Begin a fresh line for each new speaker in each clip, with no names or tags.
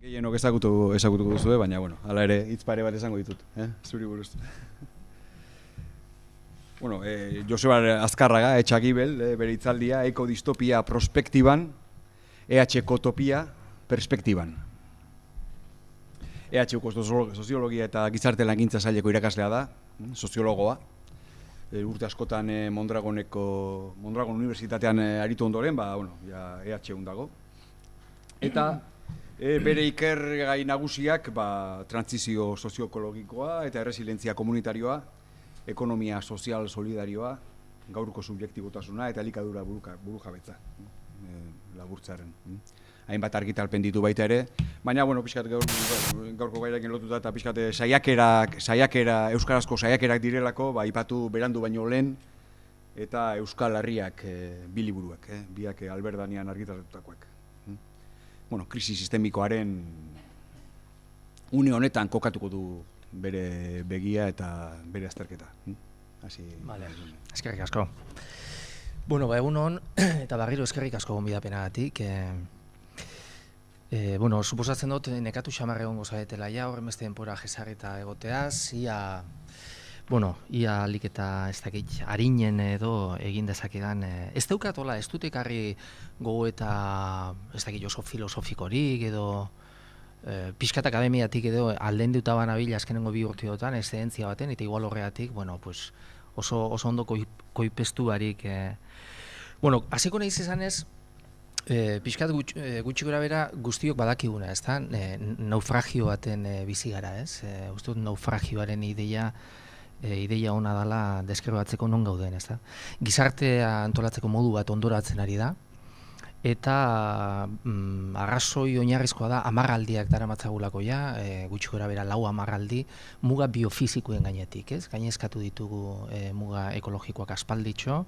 Gehienok ezagutuko duzu, baina, bueno, hala ere, hitz pare bat esango ditut, zuri buruz. Bueno, Joseba Azkarraga, Etxagibel, bere hitzaldia, ekodistopia prospektiban, EH-kotopia perspektiban. EH-ko soziologia eta gizarte langintza saileko irakaslea da, soziologoa. Urte askotan Mondragon Unibertsitatean aritu ondoren, EH-un dago. Eta bere ikergai nagusiak trantsizio sozioekologikoa eta erresilientzia komunitarioa, ekonomia sozial solidarioa, gaurko subjektibotasuna eta elikadura burujabetza laburtzaren. Hainbat argitalpen ditu baita ere, baina, pixkat gaurko gaiarekin lotuta eta pixkat euskarazko saiakerak direlako, aipatu berandu baino lehen, eta Euskal Herriak bi liburuak, biak Alberdanian argitaratutakoak. Krisi sistemikoaren une honetan kokatuko du bere begia eta bere azterketa.
Eskerrik asko. Egun hon, eta berriro eskerrik asko gonbidapenagatik. Suposatzen dut, nekatu xamarre egongo zaretela horren beste denpora jesarrita egoteaz, ia alik eta ez dakit harinen edo egin dezakedan. Ez daukatola, ez dut ekarri gogo eta ez dakit oso filosofikorik edo pixkat akademiatik edo alden duta banabil azkenengo 2 urteotan eszedentzia baten, eta igual horregatik, oso ondo koipestu barik. Hasiko nahiz izanez, pixkat gutxi gora bera guztiok badakiguna, ez da? Naufragio baten bizi gara, ez? Uste dut naufragioaren ideia ona dela deskribatzeko non gauden, ez da? Gizartea antolatzeko modu bat ondoratzen ari da, eta arrazoi oinarrizkoa da 10 aldiak daramatzagulako gutxi gora bera 4 aldi muga biofizikoen gainetik, ez? Gainezkatu ditugu muga ekologikoak aspalditxo,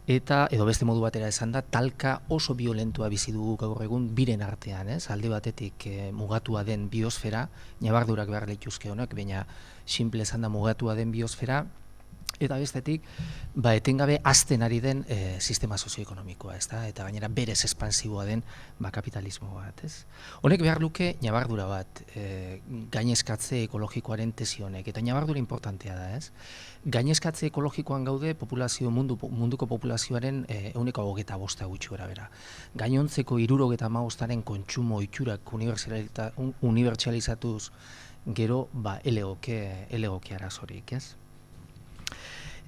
eta edo beste modu batera esan da, talka oso violentua bizi dugu gaur egun biren artean, ez? Alde batetik mugatua den biosfera, ñabardurak behar lituzke honek, baina simple esan da mugatua den biosfera, eta bestetik, etengabe hazten ari den sistema sozioekonomikoa, ez da? Eta gainera berez espansiboa den kapitalismo bat, ez? Honek behar luke ñabardura bat, gainezkatze ekologikoaren tesi honek, eta ñabardura importantea da, ez? Gainezkatze ekologikoan gaude munduko populazioaren 25% gutxi gora bera. Gainontzeko 75%aren kontsumo itxurak unibertsalizatuz gero elegoke arazorik, ez?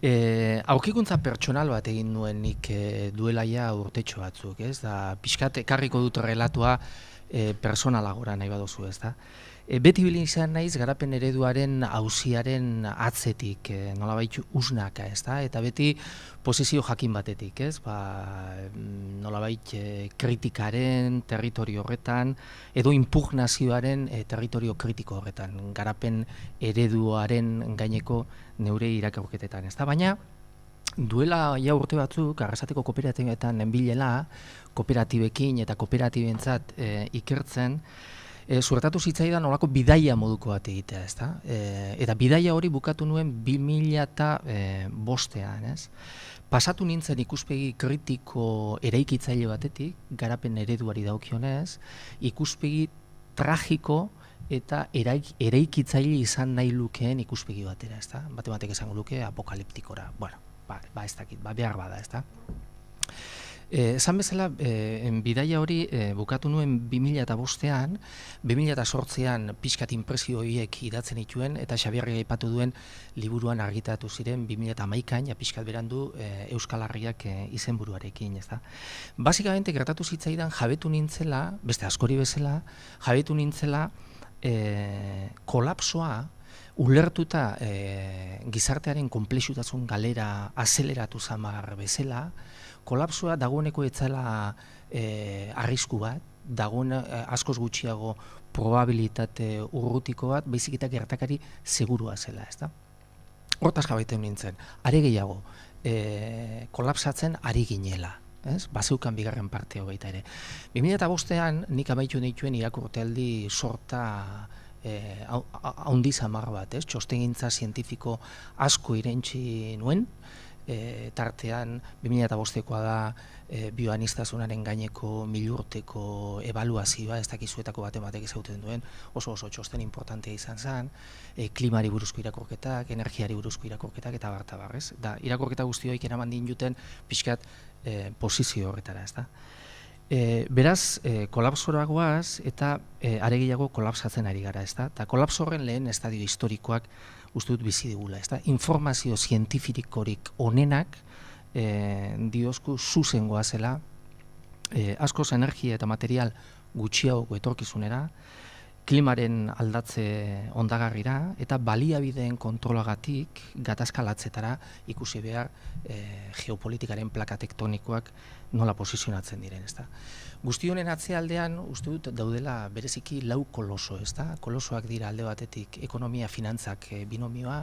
Aurkikuntza pertsonal bat egin nuen nik duela urtetxo batzuk, ez? Pixkat ekarriko dut relatua personalagora nahi baduzu, ez da? Beti bilin izan naiz garapen ereduaren auziaren atzetik, nolabait usnaka, ez da? Eta beti posizio jakin batetik, ez? Nolabait kritikaren territorio horretan, edo impugnazioaren territorio kritiko horretan, garapen ereduaren gaineko neure irakurketetan, ez da? Baina, duela urte batzuk, Arrasateko kooperatibetan nenbilela, kooperatibekin eta kooperatibentzat ikertzen, suertatu zitzaidan olako bidaia moduko bat egitea, ez da? Eta bidaia hori bukatu nuen 2005ean, ez? Pasatu nintzen ikuspegi kritiko eraikitzaile batetik, garapen ereduari daukionez, ikuspegi tragiko eta eraikitzaile izan nahi lukeen ikuspegi batera, ez da? Batek esango luke apokaliptikora. Ez dakit, behar bada, ez da? Esan bezala, bidaia hori bukatu nuen 2005ean, 2008ean pixkat inpresio horiek idatzen dituen, eta Xabierrek aipatu duen liburuan argitatu ziren 2011an, pixkat berandu Euskal Herriak izenburuarekin, ez da. Basikamente gertatu zitzaidan jabetu nintzela, beste askori bezala, jabetu nintzela kolapsoa ulertuta gizartearen konplexutasun galera azeleratu zamar bezala, kolapsoa dagoeneko etzela arrisku bat, dagoen askoz gutxiago probabilitate urrutiko bat, baizik eta gertakari segurua zela, ez da? Hortaz jabetzen nintzen, are gehiago, kolapsatzen ari ginela, bazeukan bigarren parte baita ere. 2005ean nik amaitu nituen irakurtealdi sorta haundi zamar bat, txostengintza zientifiko asko irentzi nuen, tartean 2005koa da bioaniztasunaren gaineko 1000 urteko ebaluazioa, ez dakizuetako batek ezauten duen, oso txosten importantea izan zen, klimari buruzko irakurketak, energiari buruzko irakurketak eta bartabar, ez? Da, irakurketa guztioik eraman din juten pixkat posizio horretara, ez da? Beraz, kolapsoragoaz eta aregiago kolapsatzen ari gara, ez da? Eta kolapso horren lehen estadio historikoak uste dut bizi digula, ez da? Informazio zientifikorik onenak diozku zuzengoa zela, askoz energia eta material gutxiago etorkizunera, klimaren aldatze ondagarrira eta baliabideen kontrolagatik gatazkalatzetara ikusi behar geopolitikaren plaka tektonikoak nola posizionatzen diren, ezta. Guzti honen atzealdean uste dut daudela bereziki lau koloso, ezta. Kolosoak dira alde batetik ekonomia finantzak binomioa,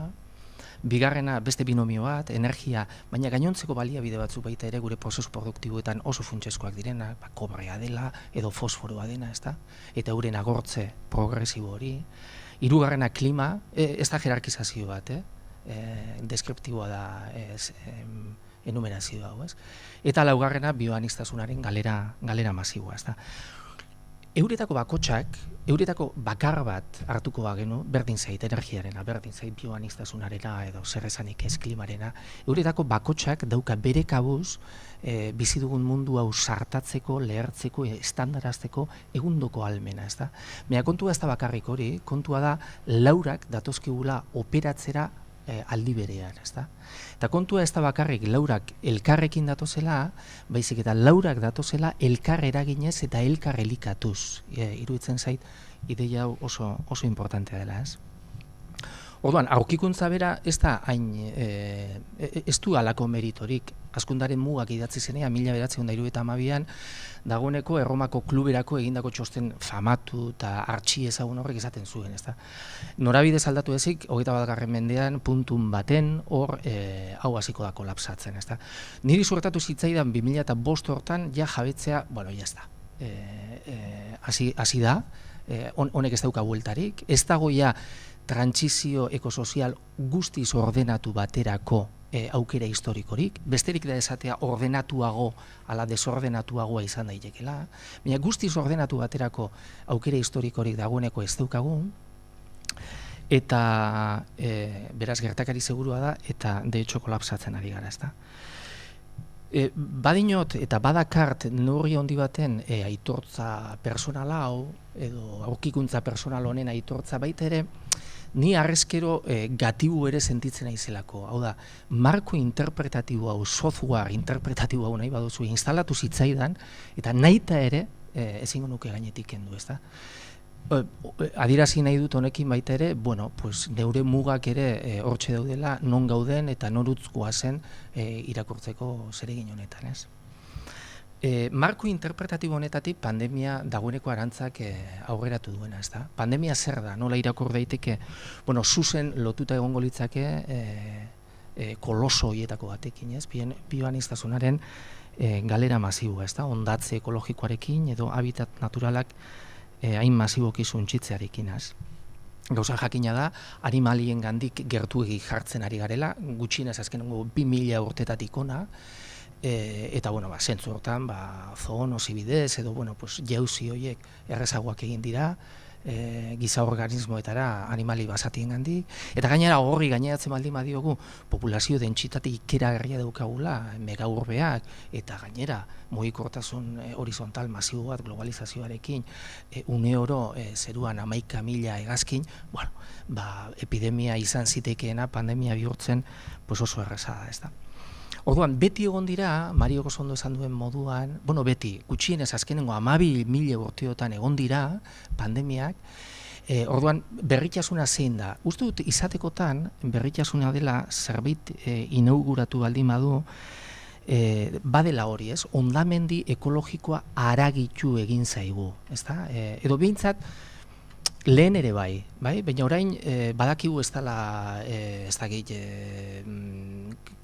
bigarrena beste binomio bat, energia, baina gainontzeko baliabide batzuk baita ere gure prozesu produktiboetan oso funtsezkoak direna, kobrea dela edo fosforoa dena, ezta? Eta euren agortze progresibo hori. Hirugarrena klima, ez da jerarkizazio bat, deskriptiboa da enumerazio hau, ez? Eta laugarrena bioaniztasunaren galera masiboa, ezta? Euretako bakotxak, euretako bakar bat hartuko bagenu, berdin zait energiarena, berdin zait bioaniztasunarena edo zer esanik ez klimarena, euretako bakotxak dauka bere kabuz bizi dugun mundu hau sartatzeko, lehertzeko, estandarazteko egundoko almena, ez da? Baina kontua ez da bakarrik hori, kontua da laurak datozkigula operatzera aldi berean, ez da? Eta kontua ez da bakarrik laurak elkarrekin datozela, baizik eta laurak datozela elkar eraginez eta elkar elikatuz. Iruditzen zait, ideia hau oso importantea dela, ez? Orduan, aurkikuntza bera ez da hain, ez du halako meritorik. Azkundaren mugak idatzi zenean, 1972an, dagoeneko Erromako kluberako egindako txosten famatu eta artxi ezagun horrek izaten zuen, ezta. Norabidez aldatu ezik, 21. mendean, puntun baten hor hau hasiko da kolapsatzen, ezta. Niri suertatu zitzaidan 2005 hortan, ja jabetzea, bueno, ja ez da. Hasi da, honek ez dauka bueltarik, ez dago ja trantsizio ekosozial guztiz ordenatu baterako aukera historikorik, besterik da esatea ordenatuago ala desordenatuagoa izan daitekela, baina guztiz ordenatu baterako aukera historikorik dagoeneko ez daukagu, eta beraz gertakari segurua da, eta de hecho kolapsatzen ari gara, ezta. Badinot eta badakart neurri handi baten aitortza personal hau, edo aurkikuntza personal honen aitortza baita ere, ni arrezkero gatibu ere sentitzen naizelako. Hau da, marko interpretatibo hau, software interpretatibo hau nahi baduzu instalatu zitzaidan, eta nahita ere ezingo nuke gainetik kendu, ezta? Adierazi nahi dut honekin baita ere, bueno, pues neure mugak ere hortxe daudela, non gauden eta norutz goazen irakurtzeko zeregin honetan, ez? Marko interpretatibo honetatik pandemia dagoeneko arantzak aurreratu duena, ez da? Pandemia zer da, nola irakur daiteke, bueno, zuzen lotuta egongo litzake koloso hietako batekin, ez? Bioaniztasunaren galera masiboa, ez da? Ondatze ekologikoarekin edo habitat naturalak hain masiboki suntsitzearekin, ez? Gauza jakina da, animalien gandik gertuegi jartzen ari garela, gutxienez azkenengo 2000 urtetatik ona, eta bueno, zentzu hortan zoonosi bidez edo jauzi horiek errezagoak egin dira giza organismoetara animali basatien gandik, eta gainera horri gaineratzen baldin badiogu populazio dentsitate ikeragarria daukagula, megaurbeak, eta gainera mugikortasun horizontal masibo bat globalizazioarekin une oro zeruan 11.000 hegazkin, bueno, epidemia izan zitekeena pandemia bihurtzen oso erraza da, ez da. Orduan, beti egon dira, Mario ondo esan duen moduan, bueno, beti, gutxienez azkenengo 12.000 urteotan egon dira pandemiak, orduan, berritasuna zein da. Uste dut, izatekotan, berritasuna dela zerbait inauguratu baldin badu, badela hori, ez? Hondamendi ekologikoa haragitu egin zaigu, ezta? Edo behintzat, lehen ere bai, baina orain badakigu ez dela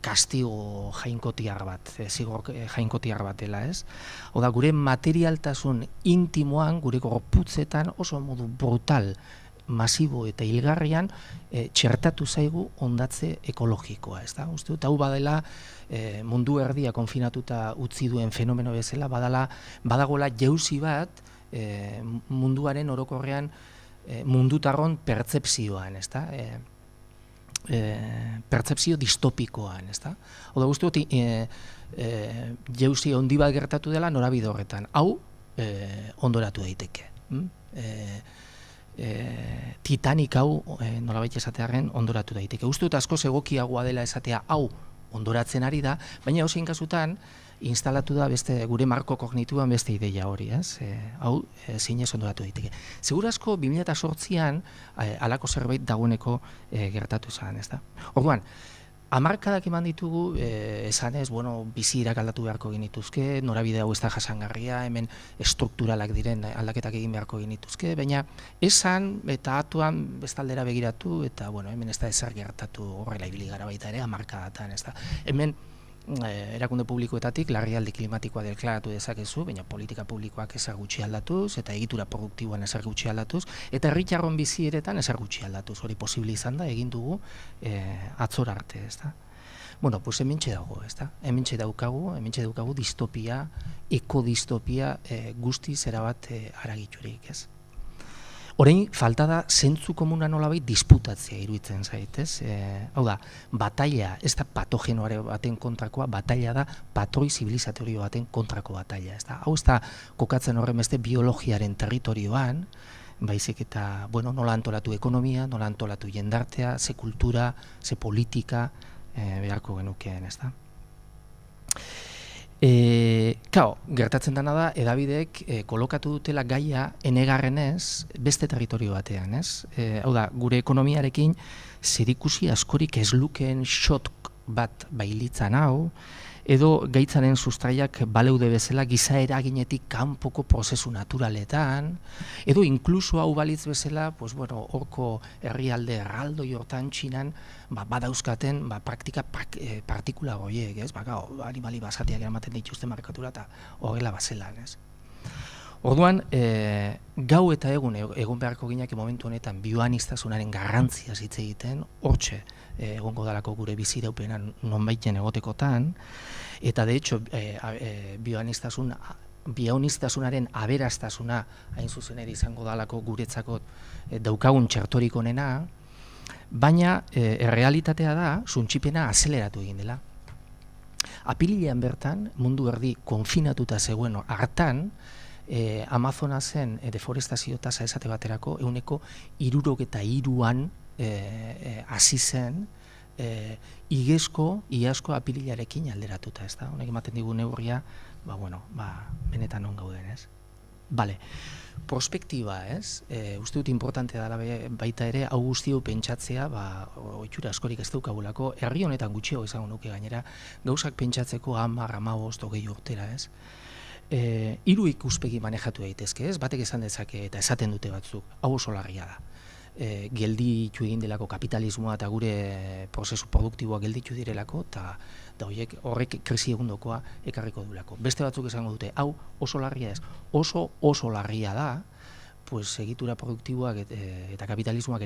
kastigo jainkotiar bat, zigor jainkotiar bat dela, ez? Oda, gure materialtasun intimoan, gure gorputzetan oso modu brutal masibo eta hilgarrian txertatu zaigu ondatze ekologikoa, ezta? Uste dut hau badela mundu erdia konfinatuta utzi duen fenomeno bezala, badagola jauzi bat munduaren orokorrean mundutarron pertzepzioan, ezta? Pertzepzio distopikoan, ezta? Oda uste dut jauzi handi bat gertatu dela norabide horretan. Hau ondoratu daiteke. Titanic hau nolabait esatearen ondoratu daiteke. Uste dut askoz egokiagoa dela esatea hau ondoratzen ari da, baina hauzein kasutan instalatu da gure marko kognituan beste ideia hori, ez? Hau zinez ondoratu daiteke. Segur asko 2008an halako zerbait dagoeneko gertatu zen, ez da? Orduan, hamarkadak eman ditugu, esanez, bizi irakaldatu beharko genituzke, norabide hau ez da jasangarria, hemen strukturalak diren aldaketak egin beharko genituzke, baina esan eta atuan bestaldera begiratu, eta hemen ez da ezer gertatu horrela ibili gara baita ere, hamarkadatan, ez da. Hemen erakunde publikoetatik larrialdi klimatikoa deklaratu dezakezu, baina politika publikoak ezer gutxi aldatuz, eta egitura produktiboan ezer gutxi aldatuz, eta herritarron bizi eretan ezer gutxi aldatuz, hori posible izan da, egin dugu atzora arte, ez da. Pues hementxe dago, ez da. Hementxe daukagu distopia, ekodistopia guztiz erabat haragiturik, ez. Orain, falta da zentzu komuna nolabait disputatzea iruditzen zait, ez? Hau da, bataila, ez da patogenoare baten kontrakoa, bataila da patroi zibilizatorio baten kontrako bataila, ez da? Hau ez da kokatzen horren beste biologiaren territorioan, baizik eta, nola antolatu ekonomia, nola antolatu jendartea, ze kultura, ze politika, beharko genukeen, ez da? Gertatzen dena da, edabideek kolokatu dutela gaia enegarrenez beste territorio batean, ez? Hau da, gure ekonomiarekin zerikusi askorik ez lukeen shot bat bailitzan hau, edo gaitzaren sustraiak baleude bezala giza eraginetik kanpoko prozesu naturaletan, edo inkluso hau balitz bezala, horko herrialde erraldoi hortan Txinan, badauzkaten praktika partikula horiek, ez? Animali basatiak eramaten dituzten markatura eta horrela bazelan, ez? Orduan, gau eta egun beharko gineak momentu honetan bioaniztasunaren garrantzia hitz egiten, hortxe egongo dalako gure biziraupena nonbaiten egotekotan, eta de hecho bioaniztasunaren aberastasuna hain zuzen ere izango dalako guretzako daukagun txertorik onena, baina errealitatea da suntsipena azeleratu egin dela. Apirilean bertan, mundu erdi konfinatuta zegoen hartan, Amazonasen deforestazio tasa esate baterako 63an hasi zen iazko apirilarekin alderatuta, ez da? Honek ematen digu neurria, benetan on gauden, ez? Bale, prospektiba, ez? Uste dut importantea dela baita ere, hau guzti hau pentsatzea, ohitura askorik ez daukagulako, herri honetan gutxiago izango nuke gainera, gauzak pentsatzeko 10, 15, 20 urtera, ez? Hiru ikuspegi manejatu daitezke, ez? Batek esan dezake eta esaten dute batzuk, hau oso larria da. Gelditu egin delako kapitalismoa eta gure prozesu produktiboa gelditu direlako, eta horrek krisi egundokoa ekarriko duelako. Beste batzuk esango dute, hau oso larria ez, oso larria da, egitura produktiboak eta kapitalismoak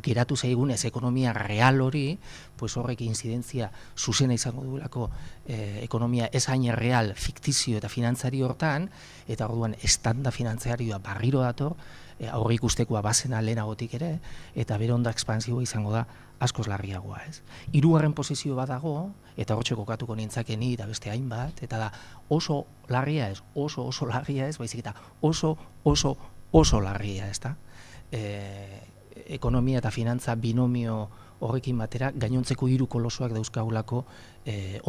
geratu zaigunez ekonomia real hori, horrek inzidentzia zuzena izango duelako ekonomia ez hain real, fiktizio eta finantzari hortan, eta orduan estanda finantzarioa barriro dator, aurre ikustekoa bazena lehenagotik ere, eta bere onda ekspansiboa izango da askoz larriagoa, ez? Hirugarren posizio bat dago, eta hortxe kokatuko nintzakeni eta beste hainbat, eta da oso larria ez, oso larria ez, baizik eta oso larria, ez da? Ekonomia eta finantza binomio horrekin batera, gainontzeko hiru kolosoak dauzkagulako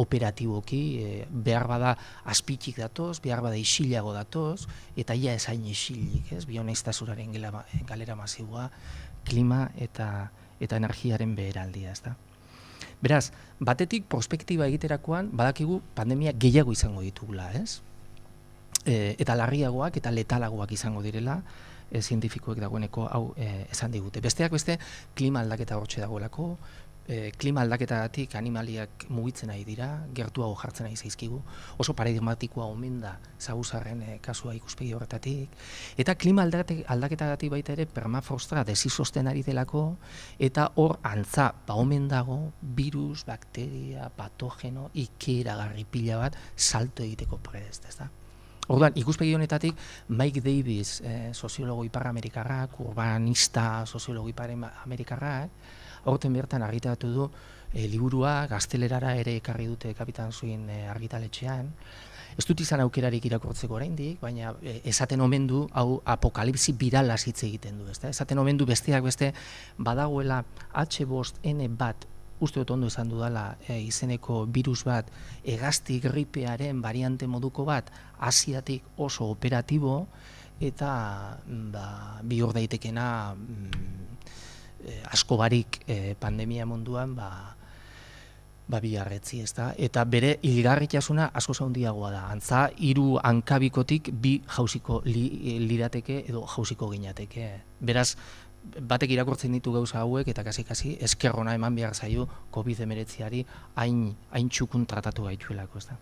operatiboki, behar bada azpitik datoz, behar bada isilago datoz, eta ia esain isilik, ez? Bioaniztasunaren galera masiboa, klima eta energiaren beheraldia, ez da? Beraz, batetik prospektiba egiterakoan, badakigu pandemia gehiago izango ditugula, ez? Eta larriagoak eta letalagoak izango direla, zientifikoek dagoeneko hau esan digute. Besteak beste, klima aldaketa hortxe dagoelako, klima aldaketagatik animaliak mugitzen ari dira, gertuago jartzen ari zaizkigu, oso paradigmatikoa omen da saguzarren kasua ikuspegi horretatik, eta klima aldaketagatik baita ere permafrostra desizosten ari delako, eta hor antza omen dago virus, bakteria, patogeno, ikeragarri pila bat salto egiteko prest, ez da? Orduan, ikuspegi honetatik, Mike Davis, soziologo ipar-amerikarrak, urbanista soziologo ipar-amerikarrak, horten bertan argitaratu du liburua, gaztelerara ere ekarri dute Kapitan Swing argitaletxean. Ez dut izan aukerarik irakurtzeko oraindik, baina esaten omen du, hau apokalipsi birala hitz egiten du, ezta? Esaten omen du besteak beste badagoela H5N1, uste dut ondo esan dudala, izeneko virus bat, hegazti gripearen variante moduko bat, Asiatik oso operatibo, eta bihur daitekena asko barik pandemia munduan biharretzi, ezta? Eta bere hilgarritasuna asko handiagoa da. Antza, 3 hankabikotik 2 jausiko lirateke edo jausiko ginateke. Beraz, batek irakurtzen ditu gauza hauek eta kasi eskerrona eman behar zaio COVID-19ari hain txukun tratatu gaituelako, ezta?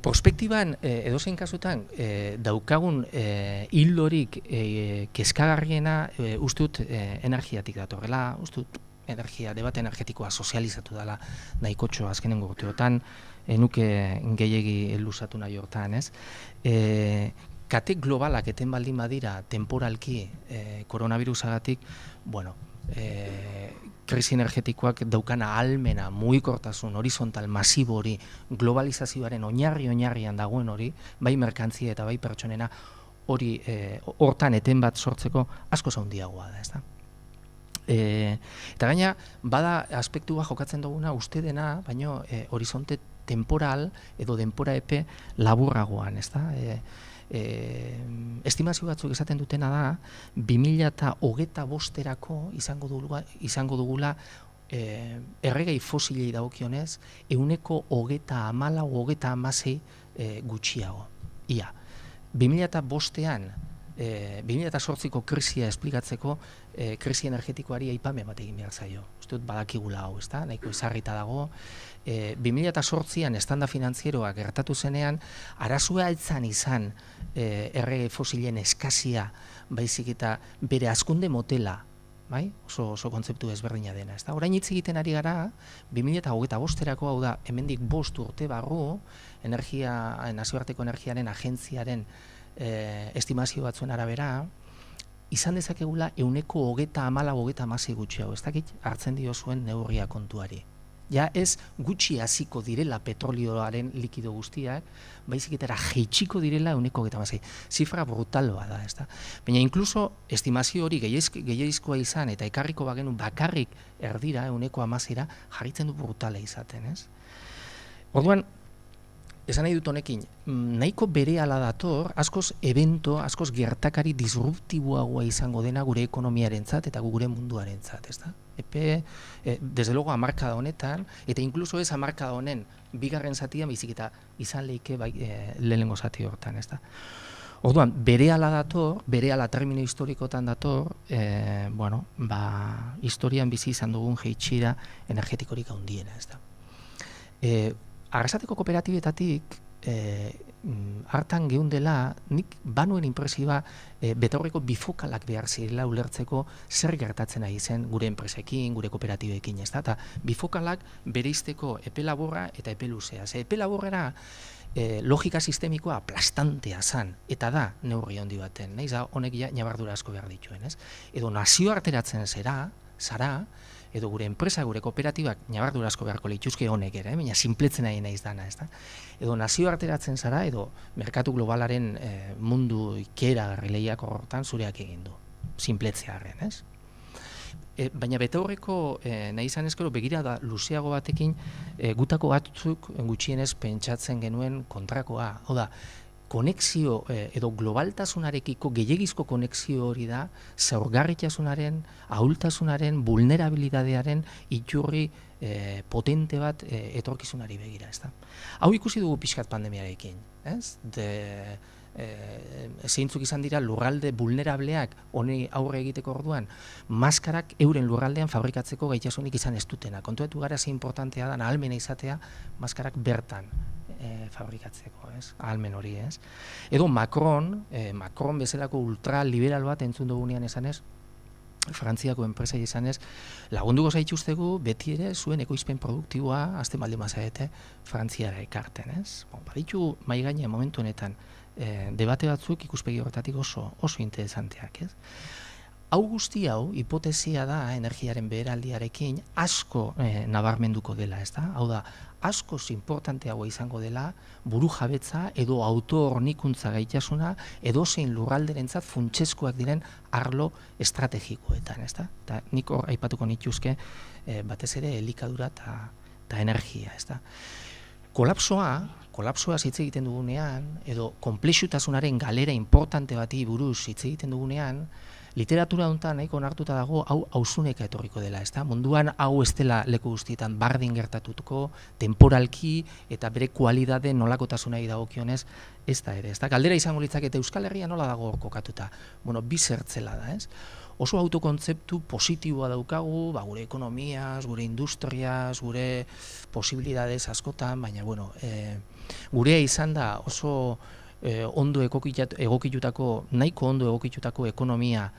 Prospektiban, edozein kasutan, daukagun hildorik kezkagarriena ustut energiatik datorrela, ustut debate energetikoa sozializatu dela nahikotxo azkenengo urteotan, nuke gehiegi luzatu nahi hortan, ez? Kate globalak eten baldin badira temporalki koronavirusagatik, bueno, krisi energetikoak daukana ahalmena, mugikortasun, horizontal, masibo hori, globalizazioaren oinarrian dagoen hori, bai merkantzia eta bai pertsonena hori hortan eten bat sortzeko asko handiagoa da, ezta? Eta gaina, bada aspektua jokatzen duguna uste dena, baino horizonte temporal edo denpora epe laburragoan, ezta? Estimazio batzuk esaten dutena da 2025erako izango dugula erregai fosilei dagokionez 34-36 gutxiago. Ia, 2005ean 2008ko krisia esplikatzeko krisi energetikoari aipamen bat egin behar zaio. Uste dut badakigula hau, ezta? Nahiko ezarrita dago. 2008an estanda finantzieroa gertatu zenean, arazoa etzan izan erregai fosilen eskazia, baizik eta bere hazkunde motela, bai? Oso kontzeptu ezberdina dena, ezta? Orain hitz egiten ari gara, 2025erako, hau da, hemendik 5 urte barru, nazioarteko energiaren agentziaren estimazio batzuen arabera, izan dezakegula 34-36 gutxiago, ez dakit hartzen dio zuen neurria kontuari. Ja ez gutxi hasiko direla petrolioaren likido guztiak, baizik eta jaitsiko direla 36. Zifra brutaloa da, ezta? Baina inkluso estimazio hori gehiagizkoa izan eta ekarriko bagenu bakarrik erdira 16 jarritzen du brutala izaten, ez? Orduan, esan nahi dut honekin, nahiko berehala dator, askoz gertakari disruptiboagoa izango dena gure ekonomiarentzat eta gure munduarentzat, ezta? Desde luego hamarkada honetan, eta inkluso ez hamarkada honen bigarren zatian baizik eta izan leike lehenengo zati hortan, ezta? Orduan, berehala dator, berehala termino historikotan dator, historian bizi izan dugun jeitxira energetikorik handiena, ezta? Arrasateko kooperatibetatik hartan geundela, nik banuen inpresioa betaurreko bifokalak behar zirela ulertzeko zer gertatzen ari zen gure enpresekin, gure kooperatibekin, ezta? Eta bifokalak bereizteko epe laburra eta epe luzea. Epe laburrera logika sistemikoa aplastantea zan, eta da neurri handi baten, nahiz da honek ñabardura asko behar dituen, ez? Edo nazioarteratzen zara, edo gure enpresa, gure kooperatibak ñabardura asko beharko lituzke honek ere, baina sinpletzen nahi naiz dana, ezta? Edo nazioarteratzen zara, edo merkatu globalaren mundu ikeragarri lehiak horretan zureak egin du, sinpletzearen, ez? Baina betaurreko nahi izan ezkero begira da luzeago batekin gutako batzuk gutxienez pentsatzen genuen kontrakoa. Hau da, konexio edo globaltasunarekiko gehiegizko konexio hori da zaurgarritasunaren, ahultasunaren, vulnerabilidadearen iturri potente bat etorkizunari begira, ezta? Hau ikusi dugu pixkat pandemiarekin, ez? zeintzuk izan dira lurralde vulnerableak honi aurre egiteko orduan, maskarak euren lurraldean fabrikatzeko gaitasunik izan ez dutena. Kontuetu gara ze importantea da ahalmena izatea maskarak bertan fabrikatzeko, ahalmen hori, ez? Edo Macron bezalako ultraliberal bat entzun dugunean esanez, Frantziako enpresai izanez, lagunduko zaituztegu beti ere zuen ekoizpen produktiboa azten baldin bazaete Frantziara ekarten, ez? Baditu mai gainean momentu honetan debate batzuk ikuspegi horretatik oso interesanteak, ez? Hau guzti hau, hipotesia da energiaren beheraldiarekin asko nabarmenduko dela, ez da? Hau da, askoz importanteagoa izango dela burujabetza edo autohornikuntza gaitasuna edozein lurralderentzat funtsezkoak diren arlo estrategikoetan, ez da? Eta nik hor aipatuko nituzke batez ere elikadura eta energia, ez da? Kolapsoa hitz egiten dugunean, edo konplexutasunaren galera importante bati buruz hitz egiten dugunean, literatura honetan nahiko onartuta dago hau auzuneka etorriko dela, ezta? Munduan hau ez dela leku guztietan bardin gertatuko, temporalki eta bere kualidade nolakotasunari dagokionez ez da ere, ezta? Galdera izango litzakete Euskal Herria nola dago hor kokatuta? Bueno, bi zertzela da, ez? Oso autokontzeptu positiboa daukagu, gure ekonomiaz, gure industriaz, gure posibilidades askotan, baina bueno, gurea izan da oso nahiko ondo egokitutako ekonomia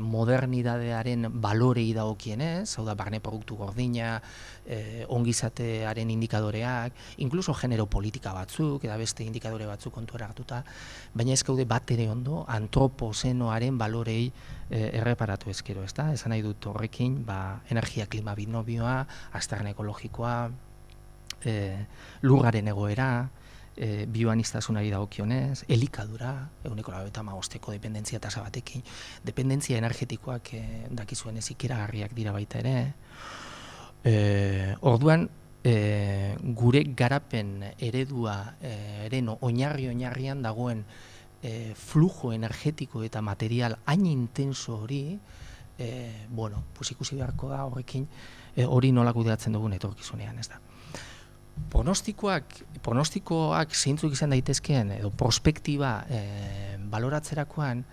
modernidadearen balorei dagokienez, hau da barne produktu gordina, ongizatearen indikadoreak, inkluso genero politika batzuk, eta beste indikadore batzuk kontuera hartuta, baina ez gaude bat ere ondo antropozenoaren balorei erreparatu ezkero, ez da? Esan nahi dut horrekin, energia klima binobioa, aztarna ekologikoa, lurraren egoera, bioanistasunari dagokionez, elikadura, 95% dependentzia tasa batekin, dependentzia energetikoak dakizuen ez ikeragarriak dira baita ere. Orduan, gure garapen eredua oinarrian dagoen flujo energetiko eta material hain intenso hori, ikusi beharko da horrekin hori nola kudeatzen dugun etorkizunean, ez da. Pronostikoak zeintzuk izan daitezkeen edo prospektiba baloratzerakoan,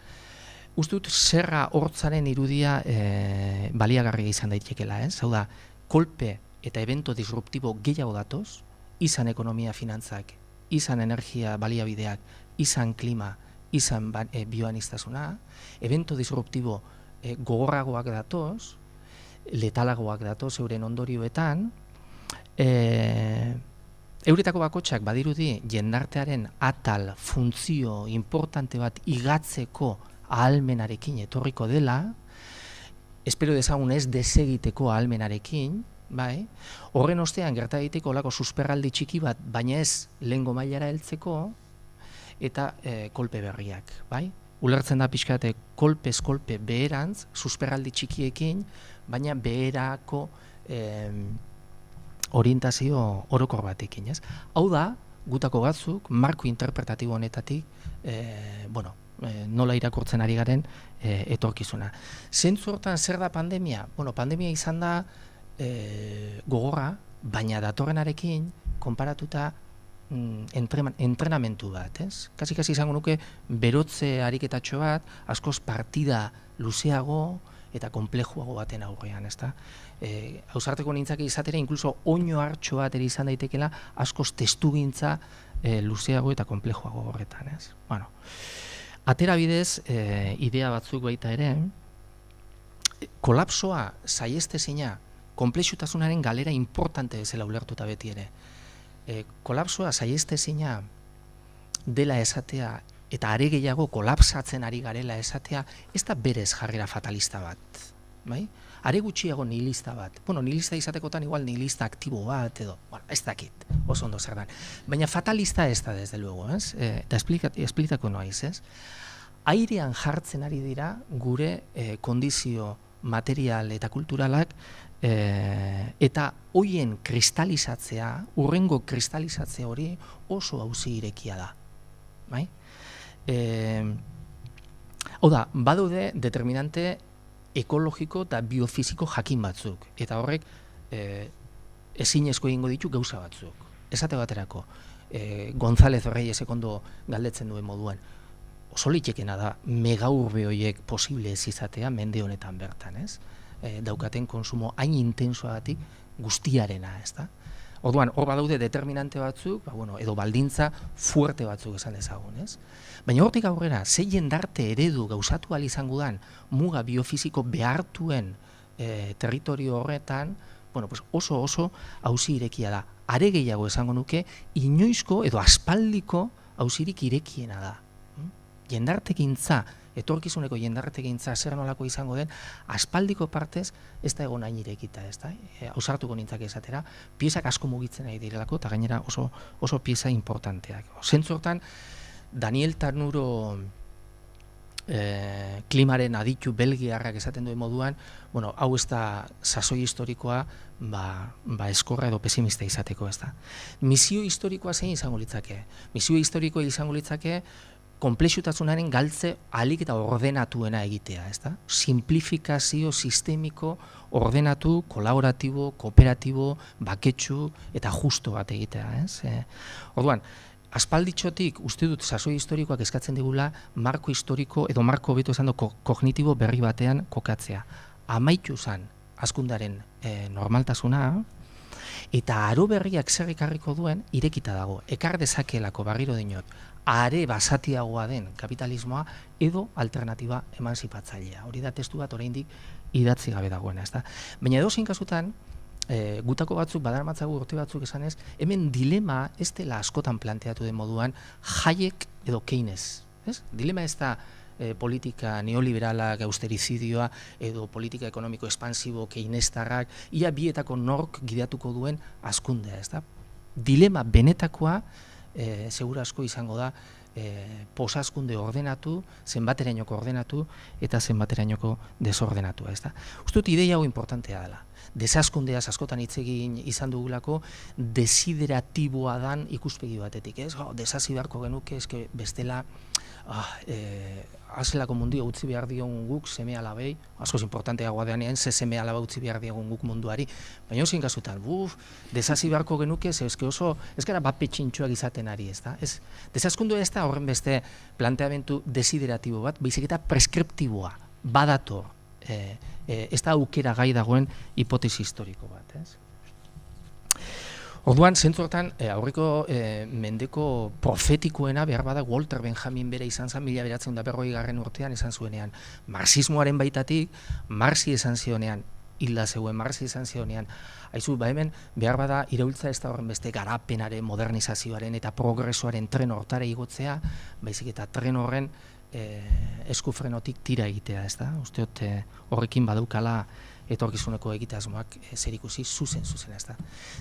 uste dut zerra hortzaren irudia baliagarria izan daitekeela, ez? Hau da, kolpe eta evento disruptibo gehiago datoz, izan ekonomia finantzak, izan energia baliabideak, izan klima, izan bioanistasuna, evento disruptibo gogorragoak datoz, letalagoak datoz euren ondorioetan, euretako bakotxak badirudi jendartearen atal funtzio importante bat igatzeko ahalmenarekin etorriko dela, espero dezagun ez desegiteko ahalmenarekin, bai? Horren ostean gerta daiteke olako susperraldi txiki bat, baina ez lehengo mailara heltzeko eta kolpe berriak, bai? Ulertzen da pixkate kolpez kolpe beherantz, susperraldi txikiekin, baina beherako orientazio orokor batekin, ez? Hau da, gutako batzuk, marko interpretatibo honetatik, nola irakurtzen ari garen etorkizuna. Zentzu hortan zer da pandemia? Pandemia izan da gogorra, baina datorrenarekin konparatuta entrenamentu bat, ez? Kasi izango nuke berotze ariketatxo bat, askoz partida luzeago eta konplejuago baten aurrean, ezta? Ausarteko nintzake izatera, inkluso oino hartxo bat ere izan daitekela, askoz testugintza luzeago eta konplejuago horretan, ez? Atera bidez, idea batzuk baita ere, kolapsoa saiestezina, konplexutasunaren galera importante bezala ulertuta beti ere. Kolapsoa saiestezina dela esatea eta are gehiago kolapsatzen ari garela esatea, ez da berez jarrera fatalista bat, bai? Are gutxiago nihilista bat. Nihilista izatekotan igual nihilista aktibo bat edo, ez dakit, oso ondo zer dan. Baina fatalista ez da, desde luego, ez? Eta esplikako noiz, ez? Airean jartzen ari dira gure kondizio material eta kulturalak eta hoien kristalizatzea, hurrengo kristalizatzea hori oso auzi irekia da, bai? Hau da, badaude determinante ekologiko eta biofiziko jakin batzuk, eta horrek ezinezko egingo ditu gauza batzuk. Esate baterako, González Reyesek ondo galdetzen duen moduan, oso litekena da megaurbe horiek posible ez izatea mende honetan bertan, ez? Daukaten konsumo hain intensoagatik guztiarena, ez da? Orduan, hor badaude determinante batzuk, edo baldintza fuerte batzuk esan dezagun, ez? Baina hortik aurrera, ze jendarte eredu gauzatu ahal izango dan muga biofisiko behartuen territorio horretan, oso auzi irekia da. Are gehiago esango nuke, inoizko edo aspaldiko auzirik irekiena da. Jendartekintza, etorkizuneko jendartekintza zer nolako izango den, aspaldiko partez ez da egon hain irekita, ez da? Ausartuko nintzak esatera, piezak asko mugitzen nahi direlako, eta gainera oso pieza importanteak. Zentzu hortan, Daniel Tanuro klimaren aditu belgiarrak esaten duen moduan, hau ez da sasoi historikoa eskorra edo pesimista izateko, ez da. Misio historikoa zein izango litzake? Misio historikoa izango litzake konplexutasunaren galtze ahalik eta ordenatuena egitea, ez da? Simplifikazio sistemiko ordenatu, kolaboratibo, kooperatibo, baketsu eta justo bat egitea, ez? Orduan, aspalditxotik uste dut sasoi historikoak eskatzen digula marko historiko edo marko hobeto esan kognitibo berri batean kokatzea. Amaitu zan hazkundearen normaltasuna, eta aro berriak zer ekarriko duen irekita dago. Ekar dezakeelako barriro dinot, are basatiagoa den kapitalismoa edo alternatiba emanzipatzailea. Hori da testu bat oraindik idatzi gabe dagoena, ezta? Baina edozein kasutan, gutako batzuk, badarmatzagu urte batzuk esanez, hemen dilema ez dela askotan planteatu den moduan Hayek edo Keynes. Dilema ez da politika neoliberalak, austerizidioa edo politika ekonomiko espansibo keynestarrak, ia bietako nork gideatuko duen hazkundea, ez da? Dilema benetakoa, segura asko izango da, posazkunde ordenatu, zenbaterainoko ordenatu eta zenbaterainoko desordenatu, ez da? Uste dut ideia hau importantea dela. Desazkundeaz askotan hitz egin izan dugulako desideratiboa dan ikuspegi batetik, ez? Desazi beharko genuke, eske bestela azelako mundia utzi behar diogun guk seme alabei, askoz importanteagoa denean ze seme alaba utzi behar diogun guk munduari, baina zein kasutan, desazi beharko genuke, eske oso, ez gara bat petxintxoak izaten ari, ez da? Desazkundua ez da horren beste planteamentu desideratibo bat, baizik eta preskriptiboa, badator, ez da aukera gai dagoen hipotesi historiko bat, ez? Orduan, zentzu hortan, aurreko mendeko profetikoena behar bada Walter Benjamin bere izan zen 1940 urtean esan zuenean. Marxismoaren baitatik, Marxi esan zionean, hilda zegoen Marxi esan zionean, haizu, hemen behar bada iraultza ez da horren beste garapenaren, modernizazioaren eta progresoaren tren hortara igotzea, baizik eta tren horren eskufrenotik tira egitea, ez da? Usteot horrekin badaukala etorkizuneko egitasmoak zerikusi zuzen, ez da.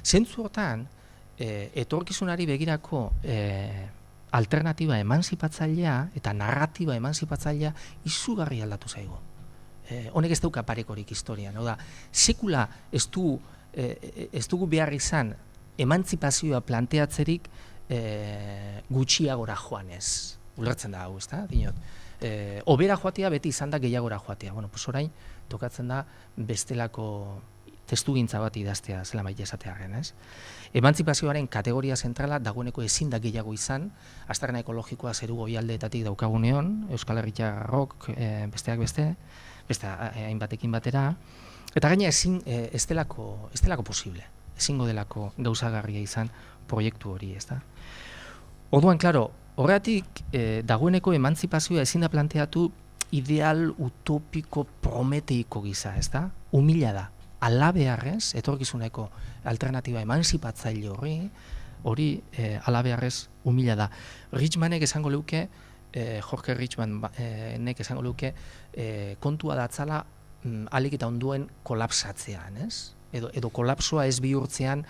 Zentzu hortan, etorkizunari begirako alternatiba emanzipatzailea eta narratiba emanzipatzailea izugarri aldatu zaigu. Honek ez dauka parekorik historian, hau da, sekula ez dugu behar izan emantzipazioa planteatzerik gutxiagora joanez. Ulertzen da hau, ez da, dinot. Obera joatea beti izan da gehiagora joatea. Orain, tokatzen da bestelako testugintza bat idaztea, zela maite esatearen, ez? Emantzipazioaren kategoria zentrala dagoeneko ezin da gehiago izan, aztarna ekologikoa zeru goialdeetatik daukaguneon, Euskal Herritarrok besteak beste hainbatekin batera, eta gaina ezin ez delako posible, ezingo delako gauzagarria izan proiektu hori, ez da? Orduan, klaro, horregatik dagoeneko emantzipazioa ezin da planteatu ideal utopiko prometeiko gisa, ez da? Humila da. Alabeharrez, etorkizuneko alternatiba emantzipatzaile hori alabeharrez humila da. Richmanek esango leuke, Jorge Richmanek esango leuke, kontua datzala alik eta onduen kolapsatzean, ez? Edo kolapsoa ez bihurtzean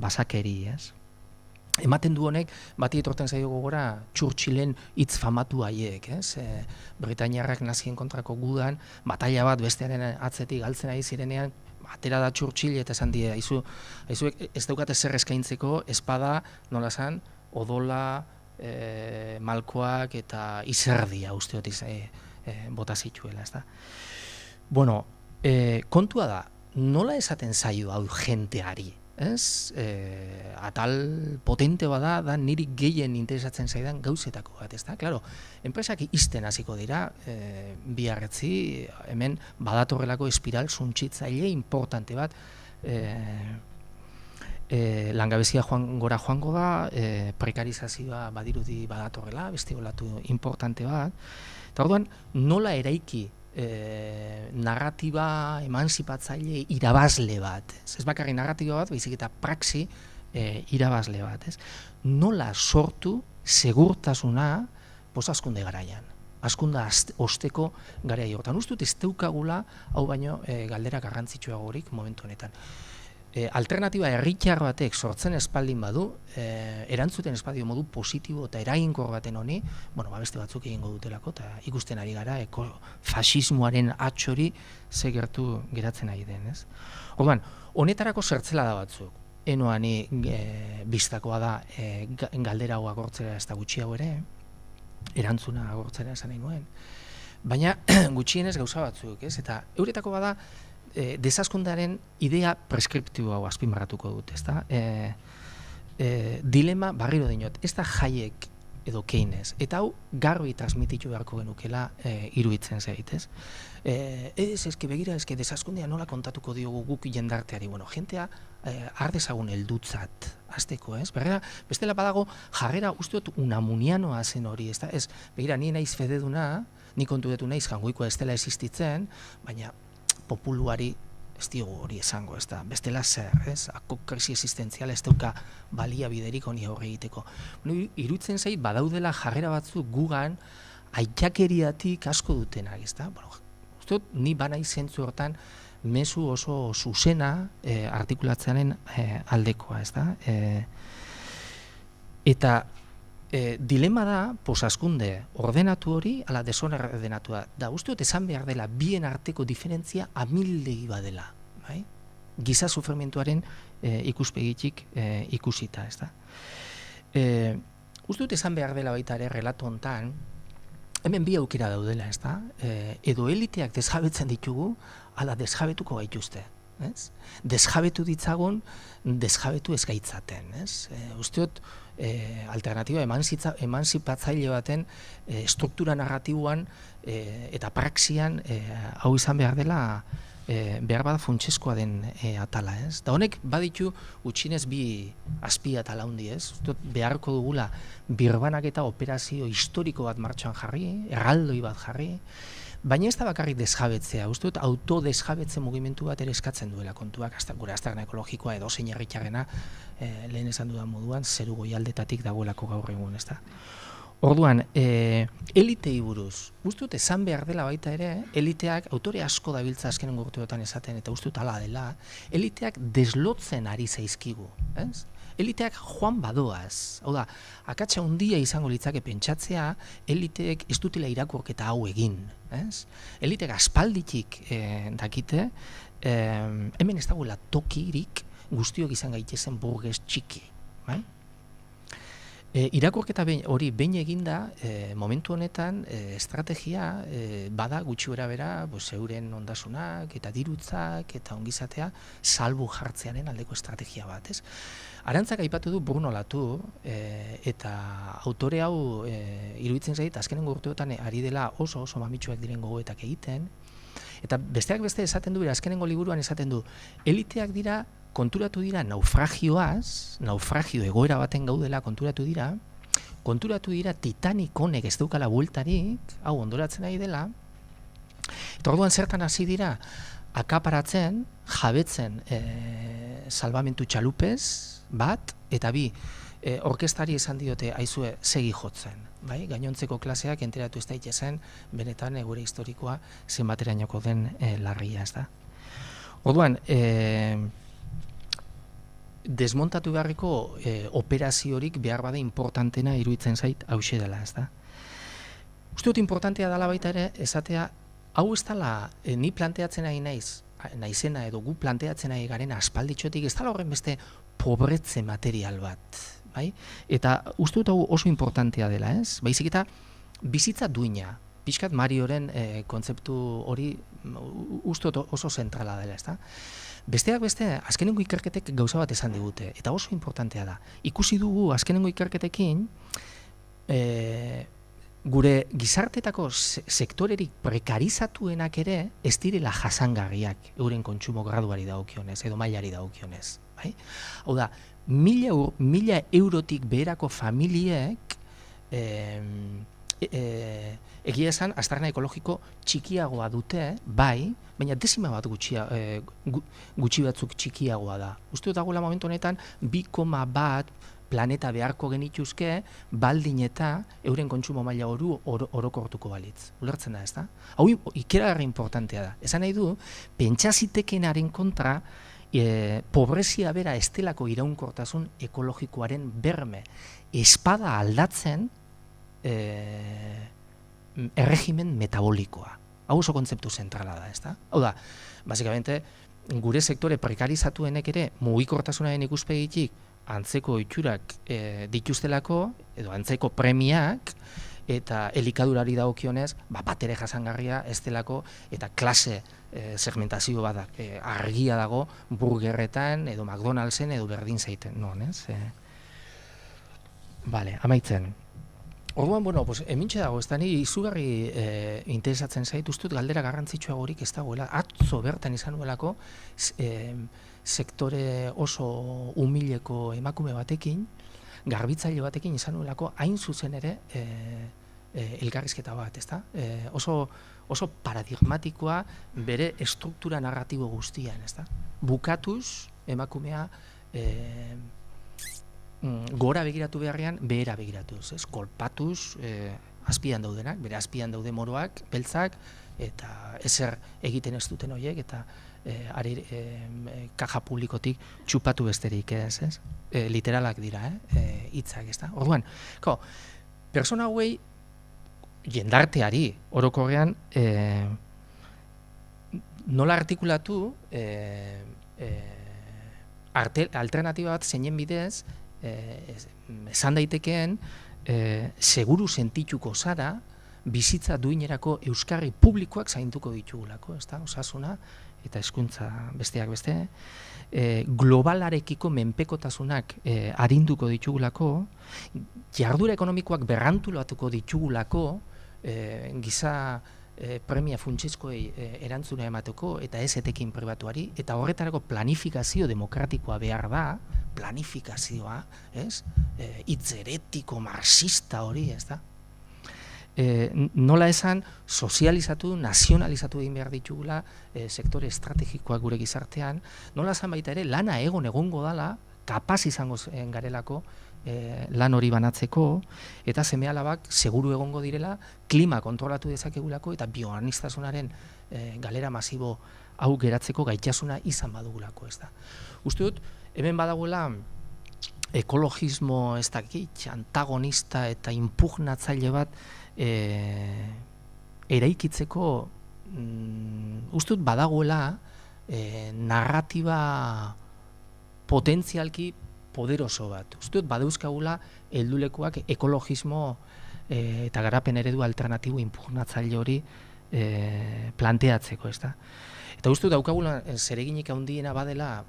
basakeri, ez? Ematen du honek, bati etorten zaio gogora Churchillen hitz famatu haiek, ez? Britainiarrak nazien kontrako gudan, bataila bat bestearen atzetik galtzen ari zirenean, atera da Churchill eta esan die, aizuek ez daukate zer eskaintzeko, espada, nola zan, odola, malkoak eta izerdia usteot bota zituela, ez da? Kontua da, nola esaten zaio hau jenteari? ez? Atal potente bada, da niri gehien interesatzen zaidan gauzetako bat, ez da? Claro, enpresak izten hasiko dira, biharretzi, hemen badatorrelako espiral suntsitzaile importante bat, langabezia joango da, prekarizazioa badirudi badatorrela, beste olatu importante bat, eta orduan nola eraiki narratiba emanzipatzaile irabazle bat, ez bakarri narratiba bat, baizik eta praxi irabazle bat, ez? Nola sortu segurtasuna posazkunde garaian, azkunda osteko garaia hortan. Ustut ez daukagula, hau baino galdera garrantzitsuagorik momentu honetan. Alternatiba herritar batek sortzen espaldin badu, erantzuten espaldio modu positibo eta eraginkor baten honi, beste batzuk egingo dutelako, eta ikusten ari gara, fasismoaren atxori ze gertu geratzen ari den, ez? Orduan, honetarako zertzela da batzuk. Enoani biztakoa da galdera hau agortzera ez da gutxiago ere, erantzuna agortzera esan nahi nuen, baina gutxienez gauza batzuk, ez? Eta euretako bada, desazkundaren idea preskriptibo hau azpimarratuko dut, ez da? Dilema barriro dinot, ez da Hayek edo Keynes, eta hau garbi transmititu beharko genukela iruditzen zait, ez? Begira, desazkundea nola kontatuko diogu guk jendarteari, jentea ardezagun heldutzat azteko, ez? Bestela badago jarrera uste dut unamunianoa zen hori, ez da? Begira, ni naiz fededuna, ni kontudetu naiz jangoikoa ez dela existitzen, baina populuari ez diogu hori esango, ez da, bestela zer, ez? Krisi existentziala ez dauka baliabiderik honi aurre egiteko. Iruditzen zait, badaudela jarrera batzuk gugan aitakeriatik asko dutenak, ez da? Uste dut, ni banai zentzu hortan mezu oso zuzena artikulatzearen aldekoa, ez da? Eta dilema da, posazkunde ordenatu hori, ala desordenatua da. Uste dut esan behar dela, bien arteko diferentzia amildegi badela. Giza sufrimentuaren ikuspegitik ikusita, ez da. Uste dut esan behar dela baita ere, relato hontan, hemen bi aukera daudela, ez da. Edo eliteak desjabetzen ditugu, ala desjabetuko gaituzte. Desjabetu ditzagun, desjabetu ez gaitzaten. Uste dut, alternatiba emanzipatzaile baten struktura narratiboan eta praxian hau izan behar dela behar bada funtseskoa den atala, ez? Da honek baditu gutxinez bi azpi atala handi, ez? Beharko dugula birbanak eta operazio historiko bat martxoan jarri, erraldoi bat jarri, baina ez da bakarrik desjabetzea, uste dut autodesjabetze mugimendu bat ere eskatzen duela kontuak, gure aztarna ekologikoa edo zein herritarrena lehen esan dudan moduan, zeru goialdetatik dagoelako gaur egun, ez da. Orduan, elitei buruz, uste dut esan behar dela baita ere, eliteak, autore asko dabiltza azkenen urteotan esaten, eta uste dut ala dela, eliteak deslotzen ari zaizkigu, ez? Eliteak joan badoaz, hau da, akatsa handia izango litzake pentsatzea, eliteek ez dutela irakurketa hau egin, ez? Eliteak aspalditik dakite, hemen ez dagoela tokirik guztiok izan gaitezen burges txiki, bai? Irakurketa hori behin eginda, momentu honetan estrategia bada gutxi bera euren ondasunak eta dirutzak eta ongizatea salbu jartzearen aldeko estrategia bat, ez? Arantzak aipatu du Bruno Latour, eta autore hau iruditzen zait azkenengo urteotan ari dela oso mamitsuak diren gogoetak egiten, eta besteak beste esaten du, azkenengo liburuan esaten du, eliteak dira konturatu dira naufragio egoera baten gaudela konturatu dira Titanic honek ez daukala bueltarik, hau ondoratzen ari dela, eta orduan zertan hasi dira akaparatzen, jabetzen salbamentu txalupez bat, eta bi, orkestari esan diote aizue segi jotzen, bai? Gainontzeko klaseak enteratu ez daitezen, benetan gure historikoa zenbaterainoko den larria, ez da. Orduan, desmontatu beharriko operaziorik behar bada importantena iruditzen zait hauxe dela, ez da. Uste dut importantea dela baita ere, esatea, hau ez dela, ni planteatzen ari naizena edo gu planteatzen ari garen aspalditxotik, ez dela horren beste pobretze material bat, bai? Eta uste dut hau oso importantea dela, ez? Baizik eta bizitza duina, pixkat Marioren kontzeptu hori uste oso zentrala dela, ezta? Besteak beste, azkenengo ikerketek gauza bat esan digute, eta oso importantea da. Ikusi dugu azkenengo ikerketekin, gure gizartetako sektorerik prekarizatuenak ere ez direla jasangarriak euren kontsumo graduari dagokionez edo mailari dagokionez. Bai? Hau da, 1000 eurotik beherako familiek egia esan, aztarna ekologiko txikiagoa dute, bai, baina dezima bat gutxi batzuk txikiagoa da. Uste dut dagoela momentu honetan, 2,1 planeta beharko genituzke, baldin eta euren kontsumo maila orokortuko balitz. Ulertzen da, ez da? Hau ikeragarri importantea da. Esan nahi du, pentsazitekenaren kontra, pobrezia bera estelako iraunkortasun ekologikoaren berme. Espada aldatzen, erregimen metabolikoa. Hau oso kontzeptu zentrala da, ezta? Hau da, basikamente, gure sektore prekarizatuenek ere mugikortasunaren ikuspegitik antzeko itxurak dituztelako, edo antzeko premiak, eta elikadurari dagokionez, bat ere jasangarria ez delako, eta klase segmentazio bat argia dago burgerretan, edo McDonaldsen, edo berdin zaiten, non, ez? Vale, amaitzen. Orduan, bueno, pues, emintxe dago, ez da, ni izugarri interesatzen zait, ustut galdera garrantzitsua gorik ez dagoela, atzo bertan izan nuelako, sektore oso humileko emakume batekin, garbitzaile batekin izan nuelako, hain zuzen ere elkarrizketa bat, ez da? Oso paradigmatikoa bere estruktura narratibo guztian, ez da? Bukatuz, emakumea, gora begiratu beharrean, behera begiratuz, ez? Kolpatuz, azpian daudenak, bere azpian daude moroak, beltzak, eta ezer egiten ez duten horiek, eta kaja publikotik txupatu besterik, ez? Literalak dira, hitzak, ez da? Orduan, persona hauei, jendarteari, orokorrean, nola artikulatu, alternatiba bat zeinen bidez, esan daitekeen, seguru sentituko zara, bizitza duinerako euskarri publikoak zainduko ditugulako, ez da, osasuna, eta hezkuntza besteak beste, globalarekiko menpekotasunak arinduko ditugulako, jarduera ekonomikoak berrantulatuko ditugulako, giza premia funtsezkoei erantzuna emateko, eta ez etekin pribatuari, eta horretarako planifikazio demokratikoa behar da, planifikazioa, ez? Hitz eretiko, marxista hori, ez da? Nola esan, sozializatu, nazionalizatu egin behar ditugula sektore estrategikoak gure gizartean, nola esan baita ere, lana egongo dala, kapaz izango garelako lan hori banatzeko, eta seme-alabak seguru egongo direla, klima kontrolatu dezakegulako, eta bioaniztasunaren galera masibo hau geratzeko gaitasuna izan badugulako, ez da. Uste dut, hemen badagoela ekologismo ez dakit, antagonista eta impugnatzaile bat eraikitzeko uste dut badagoela narratiba potentzialki poderoso bat. Uste dut badauzkagula heldulekuak ekologismo eta garapen eredu alternatibo impugnatzaile hori planteatzeko, ez da? Eta uste daukagula zereginik handiena badela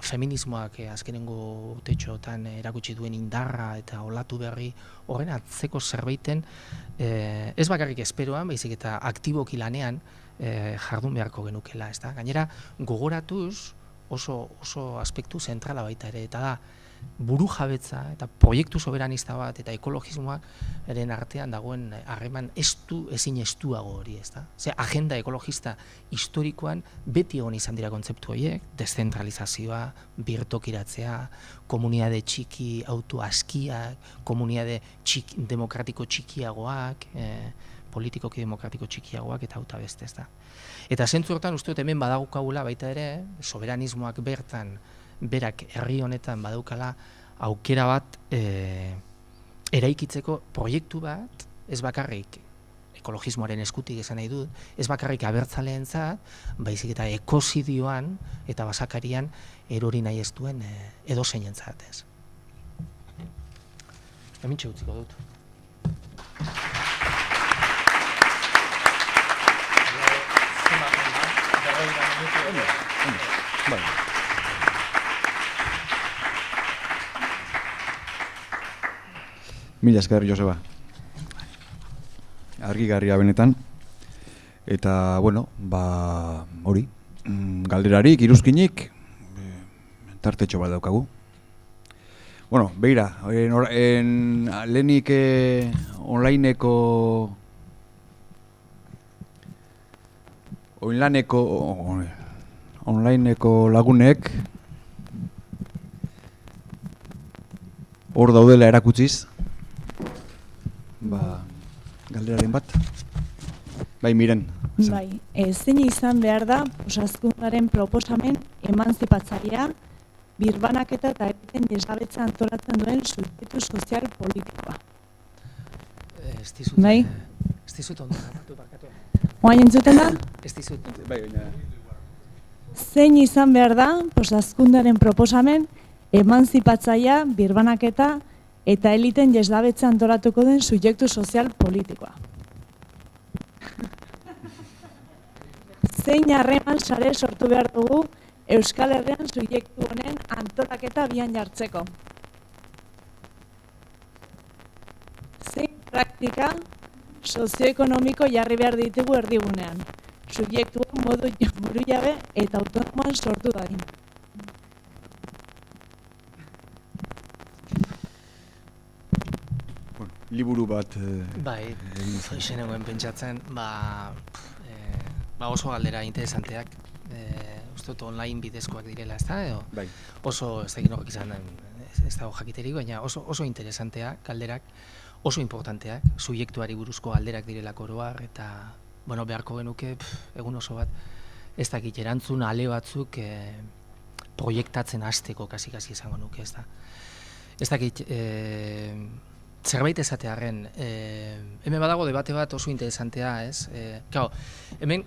feminismoak azkenengo urtetxotan erakutsi duen indarra eta olatu berri horren atzeko zerbaiten ez bakarrik esperoan, baizik eta aktiboki lanean jardun beharko genukela, ez da? Gainera, gogoratuz oso aspektu zentrala baita ere, eta da buru jabetza eta proiektu soberanista bat eta ekologismoaren artean dagoen harreman ezin estuago hori, ez da? Ze agenda ekologista historikoan beti egon izan dira kontzeptu horiek, deszentralizazioa, birtokiratzea, komunitate txiki autoaskiak, komunitate demokratiko txikiagoak, politikoki demokratiko txikiagoak eta auta beste, ez da? Eta zentzu hortan uste dut hemen badaukagula baita ere, soberanismoak bertan berak herri honetan badaukala aukera bat eraikitzeko proiektu bat, ez bakarrik ekologismoaren eskutik esan nahi dut, ez bakarrik abertzaleentzat, baizik eta ekosidioan eta basakarian erori nahi ez duen edozeinentzat, ez. Hementxe utziko dut.
Mila esker, Joseba. Argigarria benetan. Eta, bueno, hori, galderarik, iruzkinik, tartetxo bat daukagu. Bueno, beira, lehenik onlineko lagunek hor daudela erakutziz, galderaren bat. Bai, Miren.
Bai, zein izan behar da Osaskunaren proposamen emantzipatzailea, birbanaketa eta egiten desgabetza antolatzen duen subjektu sozial politikoa. Bai?
Ez dizut ondo garatu barkatu.
Oain entzuten da?
Ez dizut.
Bai, baina.
Zein izan behar da Osaskunaren proposamen emantzipatzailea, birbanaketa eta eliten desgabetza antolatuko den subjektu sozial politikoa. Zein harreman sare sortu behar dugu Euskal Herrian subjektu honen antolaketa abian jartzeko. Zein praktika sozioekonomiko jarri behar ditugu erdigunean. Subjektua modu burujabe eta autonomoan sortu dadin.
Liburu bat...
Bai, izen egoen pentsatzen, oso galdera interesanteak, uste dut online bidezkoak direla, ez da?
Bai.
Oso, ez da ginokak izan, ez dago jakiterik, baina oso interesanteak, galderak, oso importanteak, subjektuari buruzko galderak direlako oroar, eta, bueno, beharko genuke, egun oso bat, ez dakit erantzun ale batzuk proiektatzen hasteko kasi izango nuke, ez da? Ez dakit, zerbait esatearren, hemen badago debate bat oso interesantea, ez? Hemen,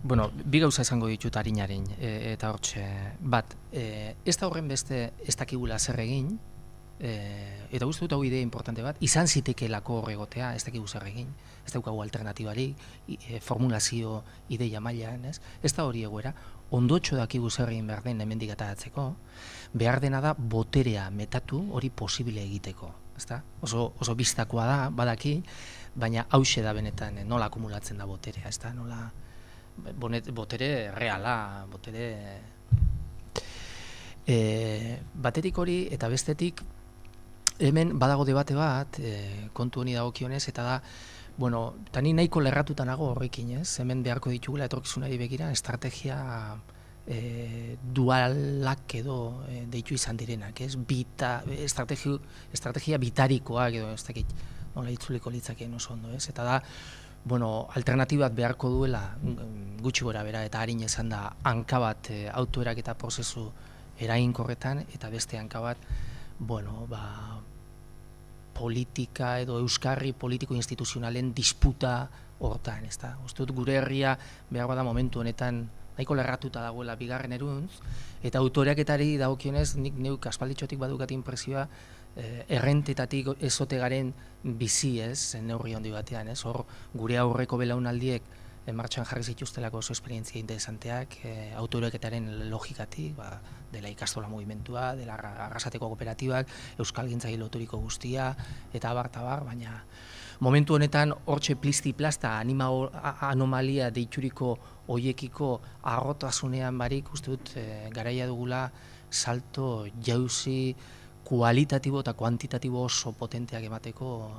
bueno, bi gauza esango ditut arinaren, eta hortxe, bat, ez da horren beste ez dakigula zer egin, eta uste dut hau idea importante bat, izan zitekelako horregotea, ez dakigu zer egin, ez daukagu alternatibari, formulazio ideia mailan, ez? Ez da hori egoera, ondotxo dakigu zer egin behar den hemendik ateratzeko, behar dena da boterea metatu hori posible egiteko. Oso biztakoa da, badaki, baina hauxe da benetan nola akumulatzen da boterea, ez da, nola botere reala, botere batetik hori eta bestetik hemen badago debate bat, kontu honi dagokionez, eta da, bueno, tani nahiko lerratuta nago horrekin, ez? Hemen beharko ditugula etorkizunari begira estrategia dualak edo deitu izan direnak, ez? Estrategia bitarikoak edo ez dakit nola itzuliko litzakeen oso ondo, ez? Eta da, bueno, alternatibat beharko duela gutxi gora bera eta harin esan da hanka bat autoeraketa prozesu eraginkorretan eta beste hanka bat, bueno, politika edo euskarri politiko instituzionalen disputa hortan, ez da? Uste dut gure herria behar bada momentu honetan nahiko lerratuta dagoela bigarren eruntz, eta autoreaketari dagokionez nik neuk aspalditxotik badukat inpresioa errentetatik ezote garen bizi, ez, neurri handi batean, ez, hor gure aurreko belaunaldiek martxan jarri zituztelako oso esperientzia interesanteak, autoreaketaren logikatik, dela ikastola mugimentua, dela arrasateko kooperatibak, euskalgintzai loturiko guztia, eta abar, baina momentu honetan hortxe plizti-plasta anomalia deituriko hoiekiko arrotasunean barik, uste dut garaia dugula salto jauzi kualitatibo eta kuantitatibo oso potenteak emateko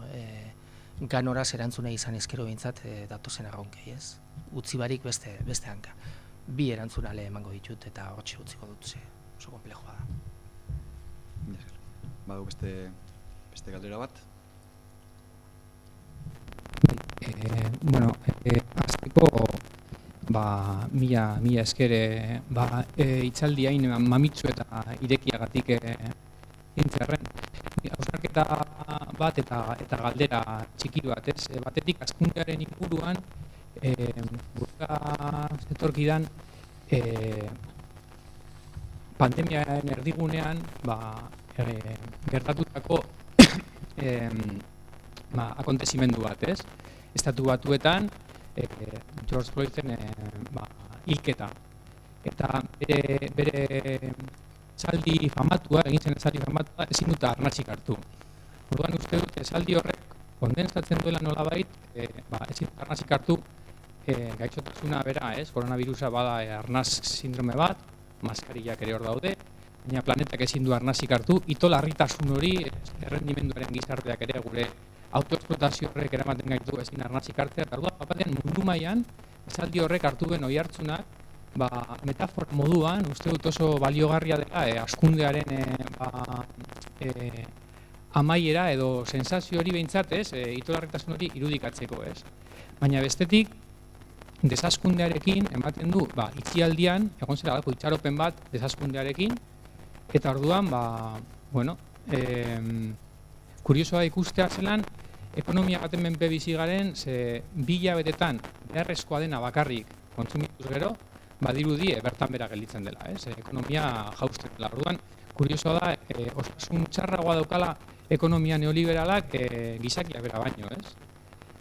ganoraz erantzuna izan ezkero bintzat datozen erronkei, ez? Utzi barik beste hanka. Bi erantzunale emango ditut eta hortxe utziko dut oso komplejoa da.
Badu beste galdera bat?
Bueno, azteko mila esker itzaldi hain mamitsu eta irekiagatik intzerren. Hausnarketa bat eta galdera txiki bat, ez? Batetik hazkundearen inguruan burka zetorkidan pandemiaren erdigunean gertatutako akontezimendu bat, ez? Estatu Batuetan George Floyden hilketa. Eta bere zaldi famatua, egin zen zaldi famatua, ezin dut arnatzik hartu. Orduan uste dut esaldi horrek kondensatzen duela nolabait, ezin arnasik hartu gaixotasuna bera, koronavirusa bada arnas sindrome bat, maskarillak ere hor daude, baina planetak ezin du arnasik hartu, ito larritasun hori errendimenduaren gizarteak ere gure autoesplotazio horrek eramaten gaitu ezin arnasik hartzea, eta orduan batean mundu mailan esaldi horrek hartu duen oihartzunak metafora moduan uste dut oso baliogarria dela hazkundearen amaiera edo sensazio hori behintzat, ito larritasun hori irudikatzeko, Baina bestetik, desazkundearekin ematen du, itxialdian, egon zera galako itxaropen bat desazkundearekin, eta orduan, kuriosoa ikustea zelan, ekonomia baten menpe bizi garen, ze 2 hilabetetan beharrezkoa dena bakarrik kontsumituz gero, badirudi bertan bera gelditzen dela, ekonomia jausten dela. Orduan, kuriosoa da, osasun txarragoa daukala ekonomia neoliberalak gizakia bera baino,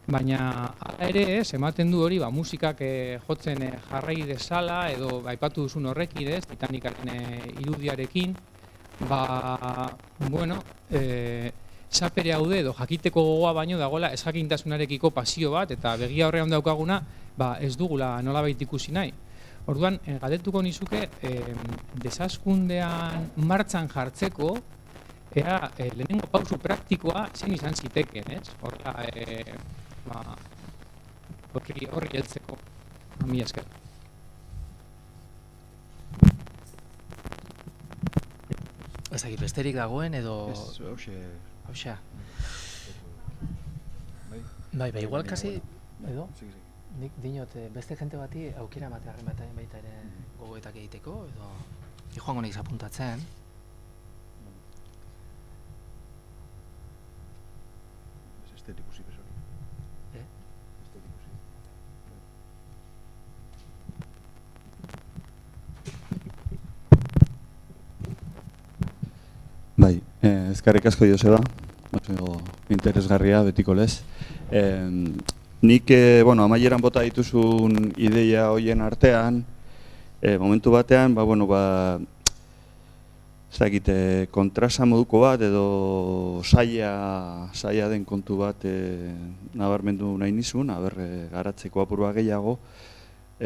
Baina, hala ere, ematen du hori, musikak jotzen jarrai dezala, edo aipatu duzun horrekin, Titanicaren irudiarekin, zapere haude edo jakiteko gogoa baino dagoela ezjakintasunarekiko pasio bat, eta begia horrean daukaguna, ez dugula nolabait ikusi nahi. Orduan, galdetuko nizuke, desazkundean martxan jartzeko, lehenengo pausu praktikoa zein izan ziteken, horri heltzeko, mila esker.
Ezagik besterik dagoen edo...
Hauxe.
Bai, igual kasi, edo? Nik dinot, beste jente bati aukera ematearen baita ere gogoetak egiteko, edo... Joango nahiz apuntatzen.
Estetik usik ez hori. Estetik usik. Bai, ezkarrik asko Joseba, interesgarria betiko lez. Nik, amaieran bota dituzun ideia hoien artean, momentu batean, ez dakit, kontrasa moduko bat edo saia den kontu bat nabarmendu nahi nizun, garatzeko apurua gehiago,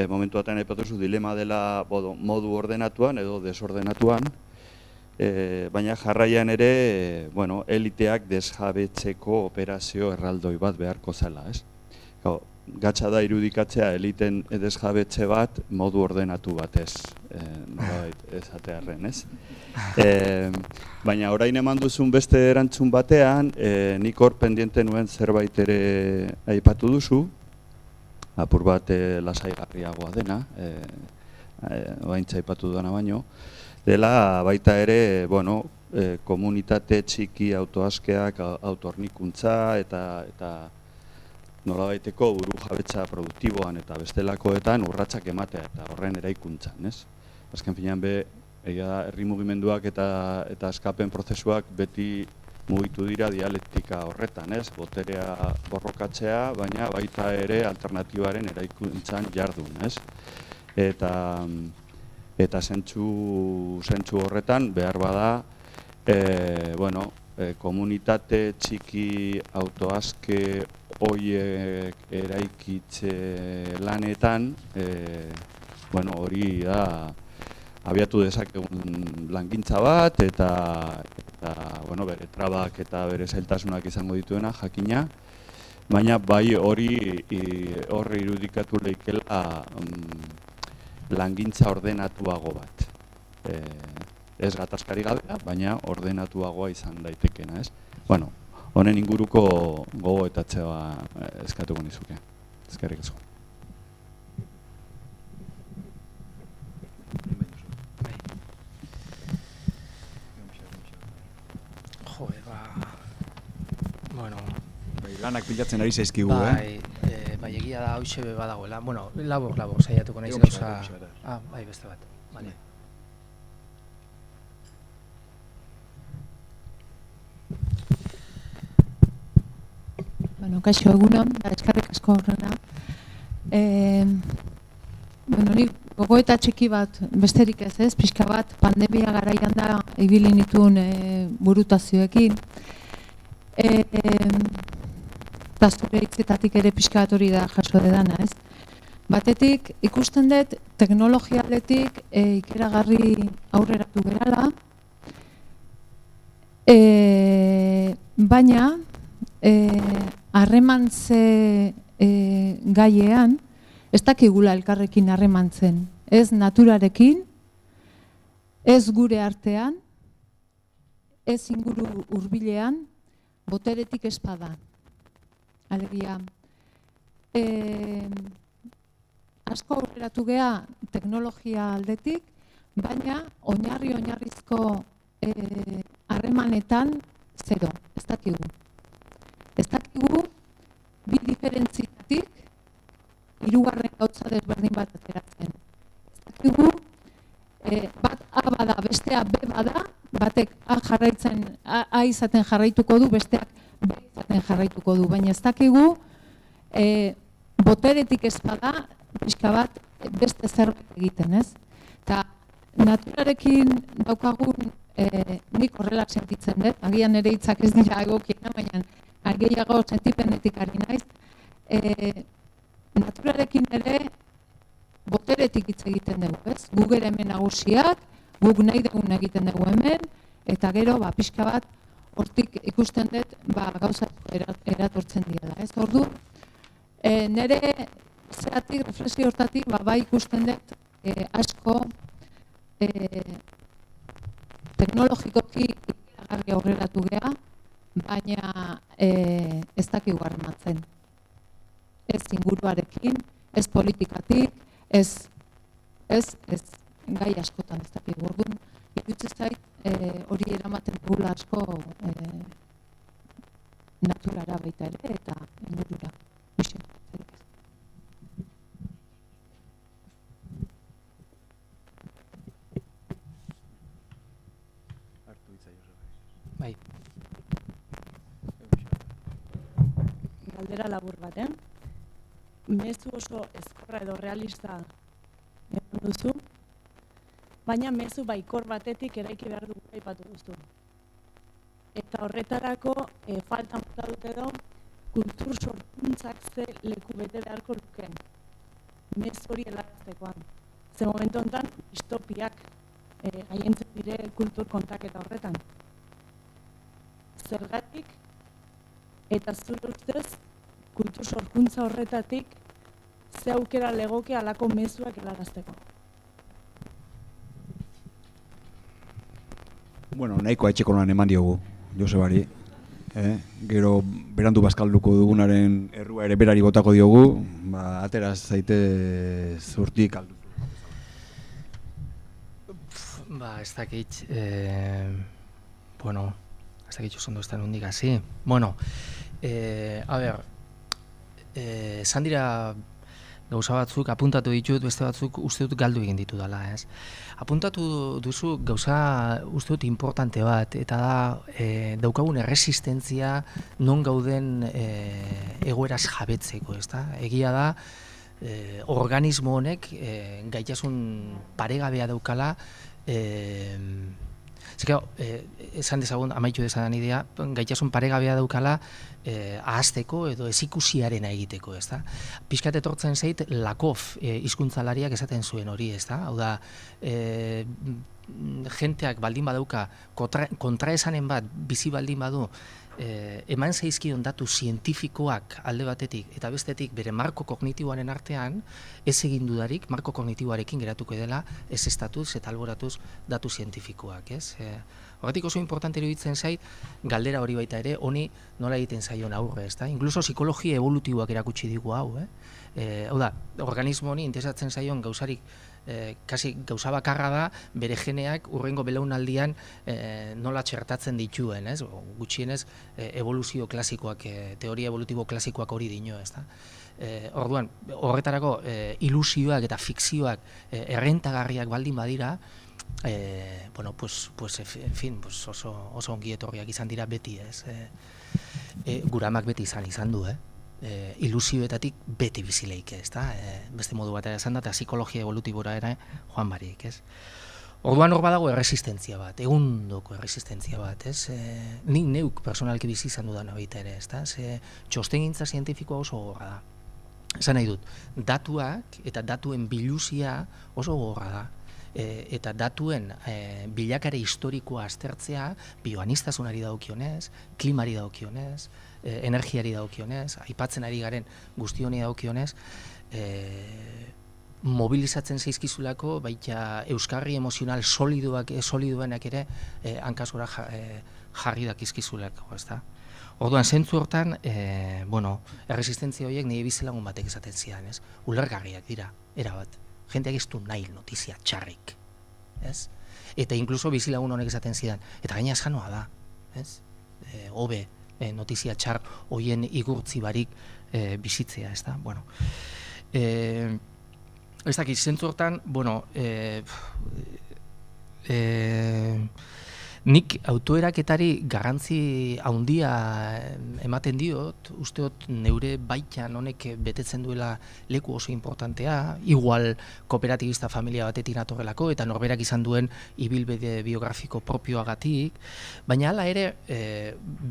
momentu batean aipatuzu dilema dela modu ordenatuan edo desordenatuan, baina jarraian ere, eliteak desjabetzeko operazio erraldoi bat beharko zela, ez? Gatsa da irudikatzea eliten desjabetze bat modu ordenatu batez, nolabait esatearren, ez? Baina orain eman duzun beste erantzun batean, nik hor pendiente nuen zerbait ere aipatu duzu, apur bat lasaigarriagoa dena, oaintza aipatu duena baino, dela baita ere, komunitate txiki autoaskeak, autornikuntza eta nolabaiteko buru jabetza produktiboan eta bestelakoetan urratsak ematea eta horren eraikuntzan, ez? Azken finean herri mugimenduak eta askapen prozesuak beti mugitu dira dialektika horretan, ez? Boterea borrokatzea, baina baita ere alternatibaren eraikuntzan jardun, ez? Eta zentzu horretan behar bada, komunitate txiki autoaske horiek eraikitze lanetan, hori da abiatu dezakegun langintza bat eta bere trabak eta bere zailtasunak izango dituena jakina, baina bai horri irudikatu leikela langintza ordenatuago bat. Ez gatazkari gabea, baina ordenatuagoa izan daitekena, ez? Honen inguruko gogoetatzea eskatuko nizuke. Eskerrik asko. Lanak pilatzen ari zaizkigu,
Bai, egia da hauxe badagoela. Labor, saiatuko naiz gauza... Bai, beste bat. Bale.
Kaixo egunon, eskerrik asko horrena. Nik gogoeta txiki bat besterik ez, pixka bat pandemia garaian da ibili nituen burutazioekin.
eta zure hitzetatik ere pixka bat hori da jaso dedana, ez? Batetik, ikusten dut teknologia aldetik ikeragarri aurreratu gerala, baina harremantze gaiean ez dakigula elkarrekin harremantzen, ez naturarekin, ez gure artean, ez inguru hurbilean, boteretik espada. Alegia, asko aurreratu gea teknologia aldetik, baina oinarrizko harremanetan zero, ez dakigu. Ez dakigu bi diferentzitatik hirugarren gauza desberdin bat ateratzen. Ez dakigu bat A bada, bestea B bada, batek A izaten jarraituko du, besteak B izaten jarraituko du, baina ez dakigu boteretik ez bada, pixka bat beste zerbait egiten, ez? Eta naturarekin daukagun nik horrelak sentitzen dut, agian ere hitzak ez dira egokiena, baina gehiago sentipenetik ari naiz. Naturarekin ere boteretik hitz egiten dugu, ez? Guk ere hemen nagusiak, guk nahi dugun egiten dugu hemen, eta gero pixka bat hortik ikusten dut gauza eratortzen dira, ez? Ordu, nire zeratik, reflexio hortatik, bai ikusten dut asko teknologikoki ikeragarri aurreratu gea, baina ez dakigu harrematzen. Ez inguruarekin, ez politikatik, ez gai askotan ez dakigu. Orduan, iruditzen zait hori eramaten dugula asko naturara baita ere eta ingurura.
Bai.
Galdera labur bat, mezu oso ezkorra edo realista eman duzu, baina mezu baikor batetik eraiki behar dugu aipatu duzu. Eta horretarako faltan bota dut edo kultur sorkuntzak ze leku bete beharko lukeen. Mezu hori helaraztekoan. Ze momentu honetan distopiak haientzen dire kultur kontaketa horretan. Zergatik eta zure ustez kultur sorkuntza horretatik ze aukera legoke halako mezuak helarazteko.
Bueno, nahiko etxeko lan eman diogu, Josebari. Gero berandu bazkalduko dugunaren errua ere berari botako diogu, ateraz zaite zurtik aldu.
Ez dakit, bueno, ez dakit oso ondo ez da nondik hasi. Bueno, a ber, esan dira gauza batzuk, apuntatu ditut, beste batzuk uste dut galdu egin ditu dela, ez? Apuntatu duzu gauza uste dut importante bat, eta da daukagun erresistentzia non gauden egoeraz jabetzeko, ez da? Egia da, organismo honek gaitasun paregabea daukala, esan dezagun, amaitu dezadan idea, gaitasun paregabea daukala ahazteko edo ezikusiarena egiteko, ez da? Pixkat etortzen zait, Lakoff hizkuntzalariak esaten zuen hori, ez da? Hau da, jenteak baldin badauka, kontraesanen bat bizi baldin badu, eman zaizkion datu zientifikoak alde batetik eta bestetik bere marko kognitiboaren artean, ez egin dudarik marko kognitiboarekin geratuko dela ez estatuz eta alboratuz datu zientifikoak, ez? Horretik oso importante iruditzen zait, galdera hori baita ere, honi nola egiten zaion aurre, ez da? Inkluso psikologia evolutiboak erakutsi digu hau, hau da, organismo honi interesatzen zaion gauzarik kasi gauza bakarra da, bere geneak urrengo belaunaldian nola txertatzen dituen, ez? Gutxienez evoluzio klasikoak, teoria evolutibo klasikoak hori dino, ez da? Orduan, horretarako ilusioak eta fikzioak errentagarriak baldin badira, bueno, pues en fin, oso ongi etorriak izan dira beti, ez? Guramak beti izan du, ilusioetatik beti bizileik, ez da? Beste modu batera esan da, eta psikologia evolutibora ere joan barik, ez? Orduan hor badago erresistentzia bat, egundoko erresistentzia bat, ez? Nik neuk personalki bizi izan dudan baita ere, ezta? Ze txostengintza zientifikoa oso gogorra da. Esan nahi dut, datuak eta datuen biluzia oso gogorra da. Eta datuen bilakare historikoa aztertzea bioanistasunari dagokionez, klimari dagokionez, energiari dagokionez, aipatzen ari garen guzti honi dagokionez, mobilizatzen zaizkizulako baita euskarri emozional soliduenak ere hankasora jarri dakizkizulako, ezta? Orduan, zentzu hortan, erresistentzia horiek nire bizilagun batek esaten zidan, ez? Ulergarriak dira, erabat. Jendeak ez du nahi notizia txarrik, ez? Eta inkluso bizilagun honek esaten zidan, eta gaina sanoa da, ez? Hobe notizia txar hoien igurtzi barik bizitzea, ez da? Bueno, ez dakit, zentzu hortan, nik autoeraketari garrantzi handia ematen diot, usteot neure baitan honek betetzen duela leku oso importantea, igual kooperatibista familia batetik natorrelako eta norberak izan duen ibilbide biografiko propioagatik, baina hala ere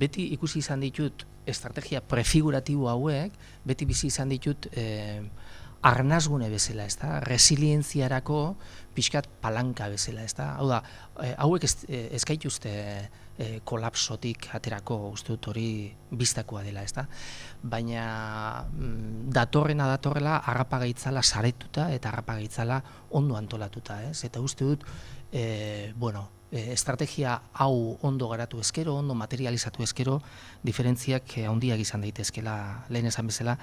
beti ikusi izan ditut estrategia prefiguratibo hauek, beti bizi izan ditut arnazgune bezala, ezta? Resilientziarako pixkat palanka bezala, ezta? Hau da, hauek ez gaituzte kolapsotik aterako, uste dut hori biztakoa dela, ezta? Baina datorrela harrapagaitzala saretuta eta harrapagaitzala ondo antolatuta, ez? Eta uste dut, estrategia hau ondo garatu ezkero, ondo materializatu ezkero, diferentziak handiak izan daitezkela, lehen esan bezala,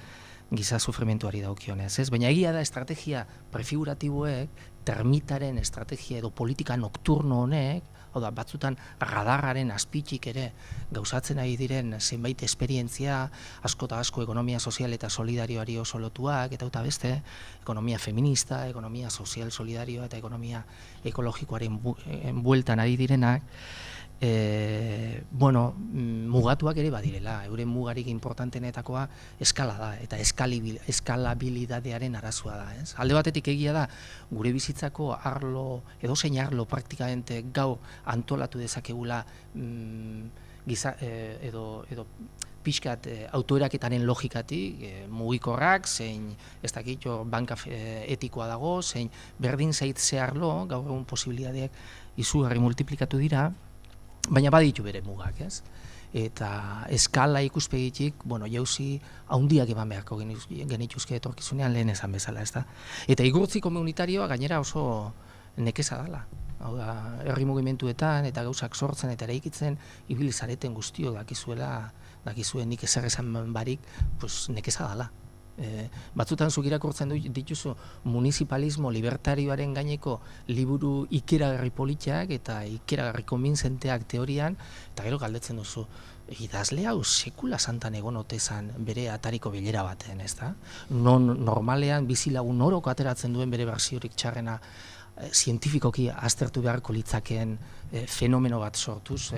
giza sufrimentuari dagokionez, ez? Baina egia da estrategia prefiguratiboek, termitaren estrategia edo politika nokturno honek, hau da, batzutan radarraren azpitik ere gauzatzen ari diren zenbait esperientzia, asko eta asko ekonomia sozial eta solidarioari oso lotuak, eta beste, ekonomia feminista, ekonomia sozial solidarioa eta ekonomia ekologikoaren bueltan ari direnak, mugatuak ere badirela, euren mugarik importantenetakoa eskala da, eta eskalabilidadearen arazoa da, ez? Alde batetik egia da, gure bizitzako arlo, edozein arlo praktikamente gaur antolatu dezakegula edo pixkat autoeraketaren logikatik, mugikorrak, zein ez dakit banka etikoa dago, zein berdin zaitze arlo, gaur egun posibilidadeak izugarri multiplikatu dira, baina baditu bere mugak, ez? Eta eskala ikuspegitik, jauzi handiak eman beharko genituzke etorkizunean lehen esan bezala, ez da? Eta igurtzi komunitarioa gainera oso nekeza dela. Hau da, herri mugimenduetan eta gauzak sortzen eta eraikitzen ibili zareten guztio dakizuen nik ezer esan barik, nekeza dela. Batzutan zuk irakurtzen dituzu municipalismo libertarioaren gaineko liburu ikeragarri politiak eta ikeragarri konbintzenteak teorian, eta gero galdetzen duzu, idazle hau sekula santan egon otezan bere atariko bilera baten, ez da? Non normalean bizilagun orok ateratzen duen bere berziorik txarrena zientifikoki aztertu beharko litzakeen fenomeno bat sortuz.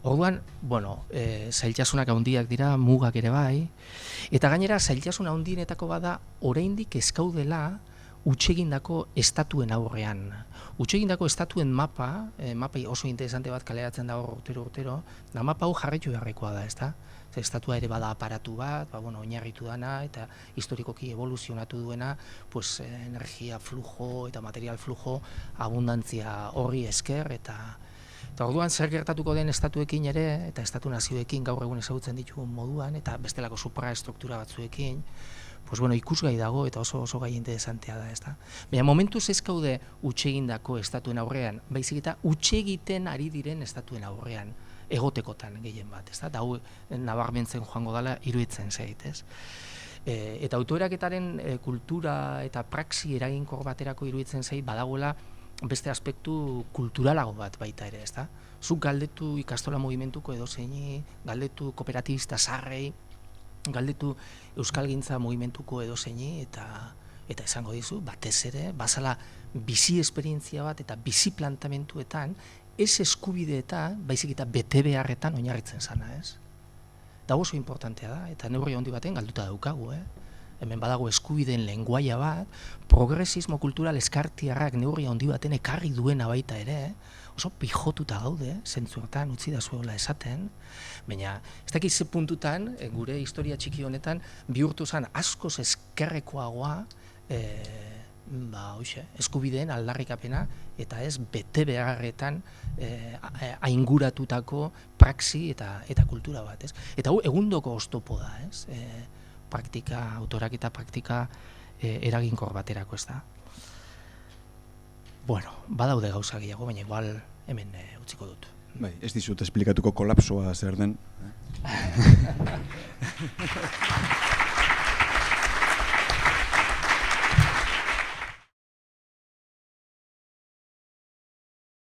Orduan, zailtasunak handiak dira, mugak ere bai, eta gainera zailtasuna handienetako bada oraindik ez gaudela hutsegindako estatuen aurrean. Hutsegindako estatuen mapa oso interesante bat kaleratzen da urtero, da mapa hau jarraitu beharrekoa da, ezta? Estatua ere bada aparatu bat, oinarritu dana eta historikoki evoluzionatu duena, energia flujo eta material flujo abundantzia horri esker eta orduan zer gertatuko den estatuekin ere, eta estatu nazioekin gaur egun ezagutzen ditugun moduan, eta bestelako supraestruktura batzuekin, ikusgai dago eta oso gai interesantea da, ezta? Baina momentuz ez gaude hutsegindako estatuen aurrean, baizik eta hutsegiten ari diren estatuen aurrean, egotekotan gehien bat, ezta? Eta hau nabarmentzen joango dela iruditzen zait, ez? Eta autoeraketaren kultura eta praxi eraginkor baterako iruditzen zait badagoela beste aspektu kulturalago bat baita ere, ezta? Zuk galdetu ikastola mugimenduko edozeini, galdetu kooperatibista zaharrei, galdetu euskalgintza mugimenduko edozeini eta esango dizu, batez ere, bazala bizi esperientzia bat eta bizi plantamentuetan, ez eskubideetan, baizik eta bete beharretan oinarritzen zana, ez? Da oso importantea da, eta neurri handi baten galduta daukagu, hemen badago eskubideen lenguaia bat, progresismo kultural eskartiarrak neurri handi baten ekarri duena baita ere, oso pijotuta gaude, zentzu hortan utzi da zuela esaten, baina ez dakiz ze puntutan, gure historia txiki honetan, bihurtu zen askoz eskerrekoagoa, eskubideen aldarrikapena eta ez bete beharretan ainguratutako praxi eta kultura bat, ez? Eta hau egundoko oztopo da, ez? Autoraketa praktika eraginkor baterako, ez da? Bueno, badaude gauza gehiago, baina igual hemen utziko dut.
Bai, ez dizut esplikatuko kolapsoa zer den.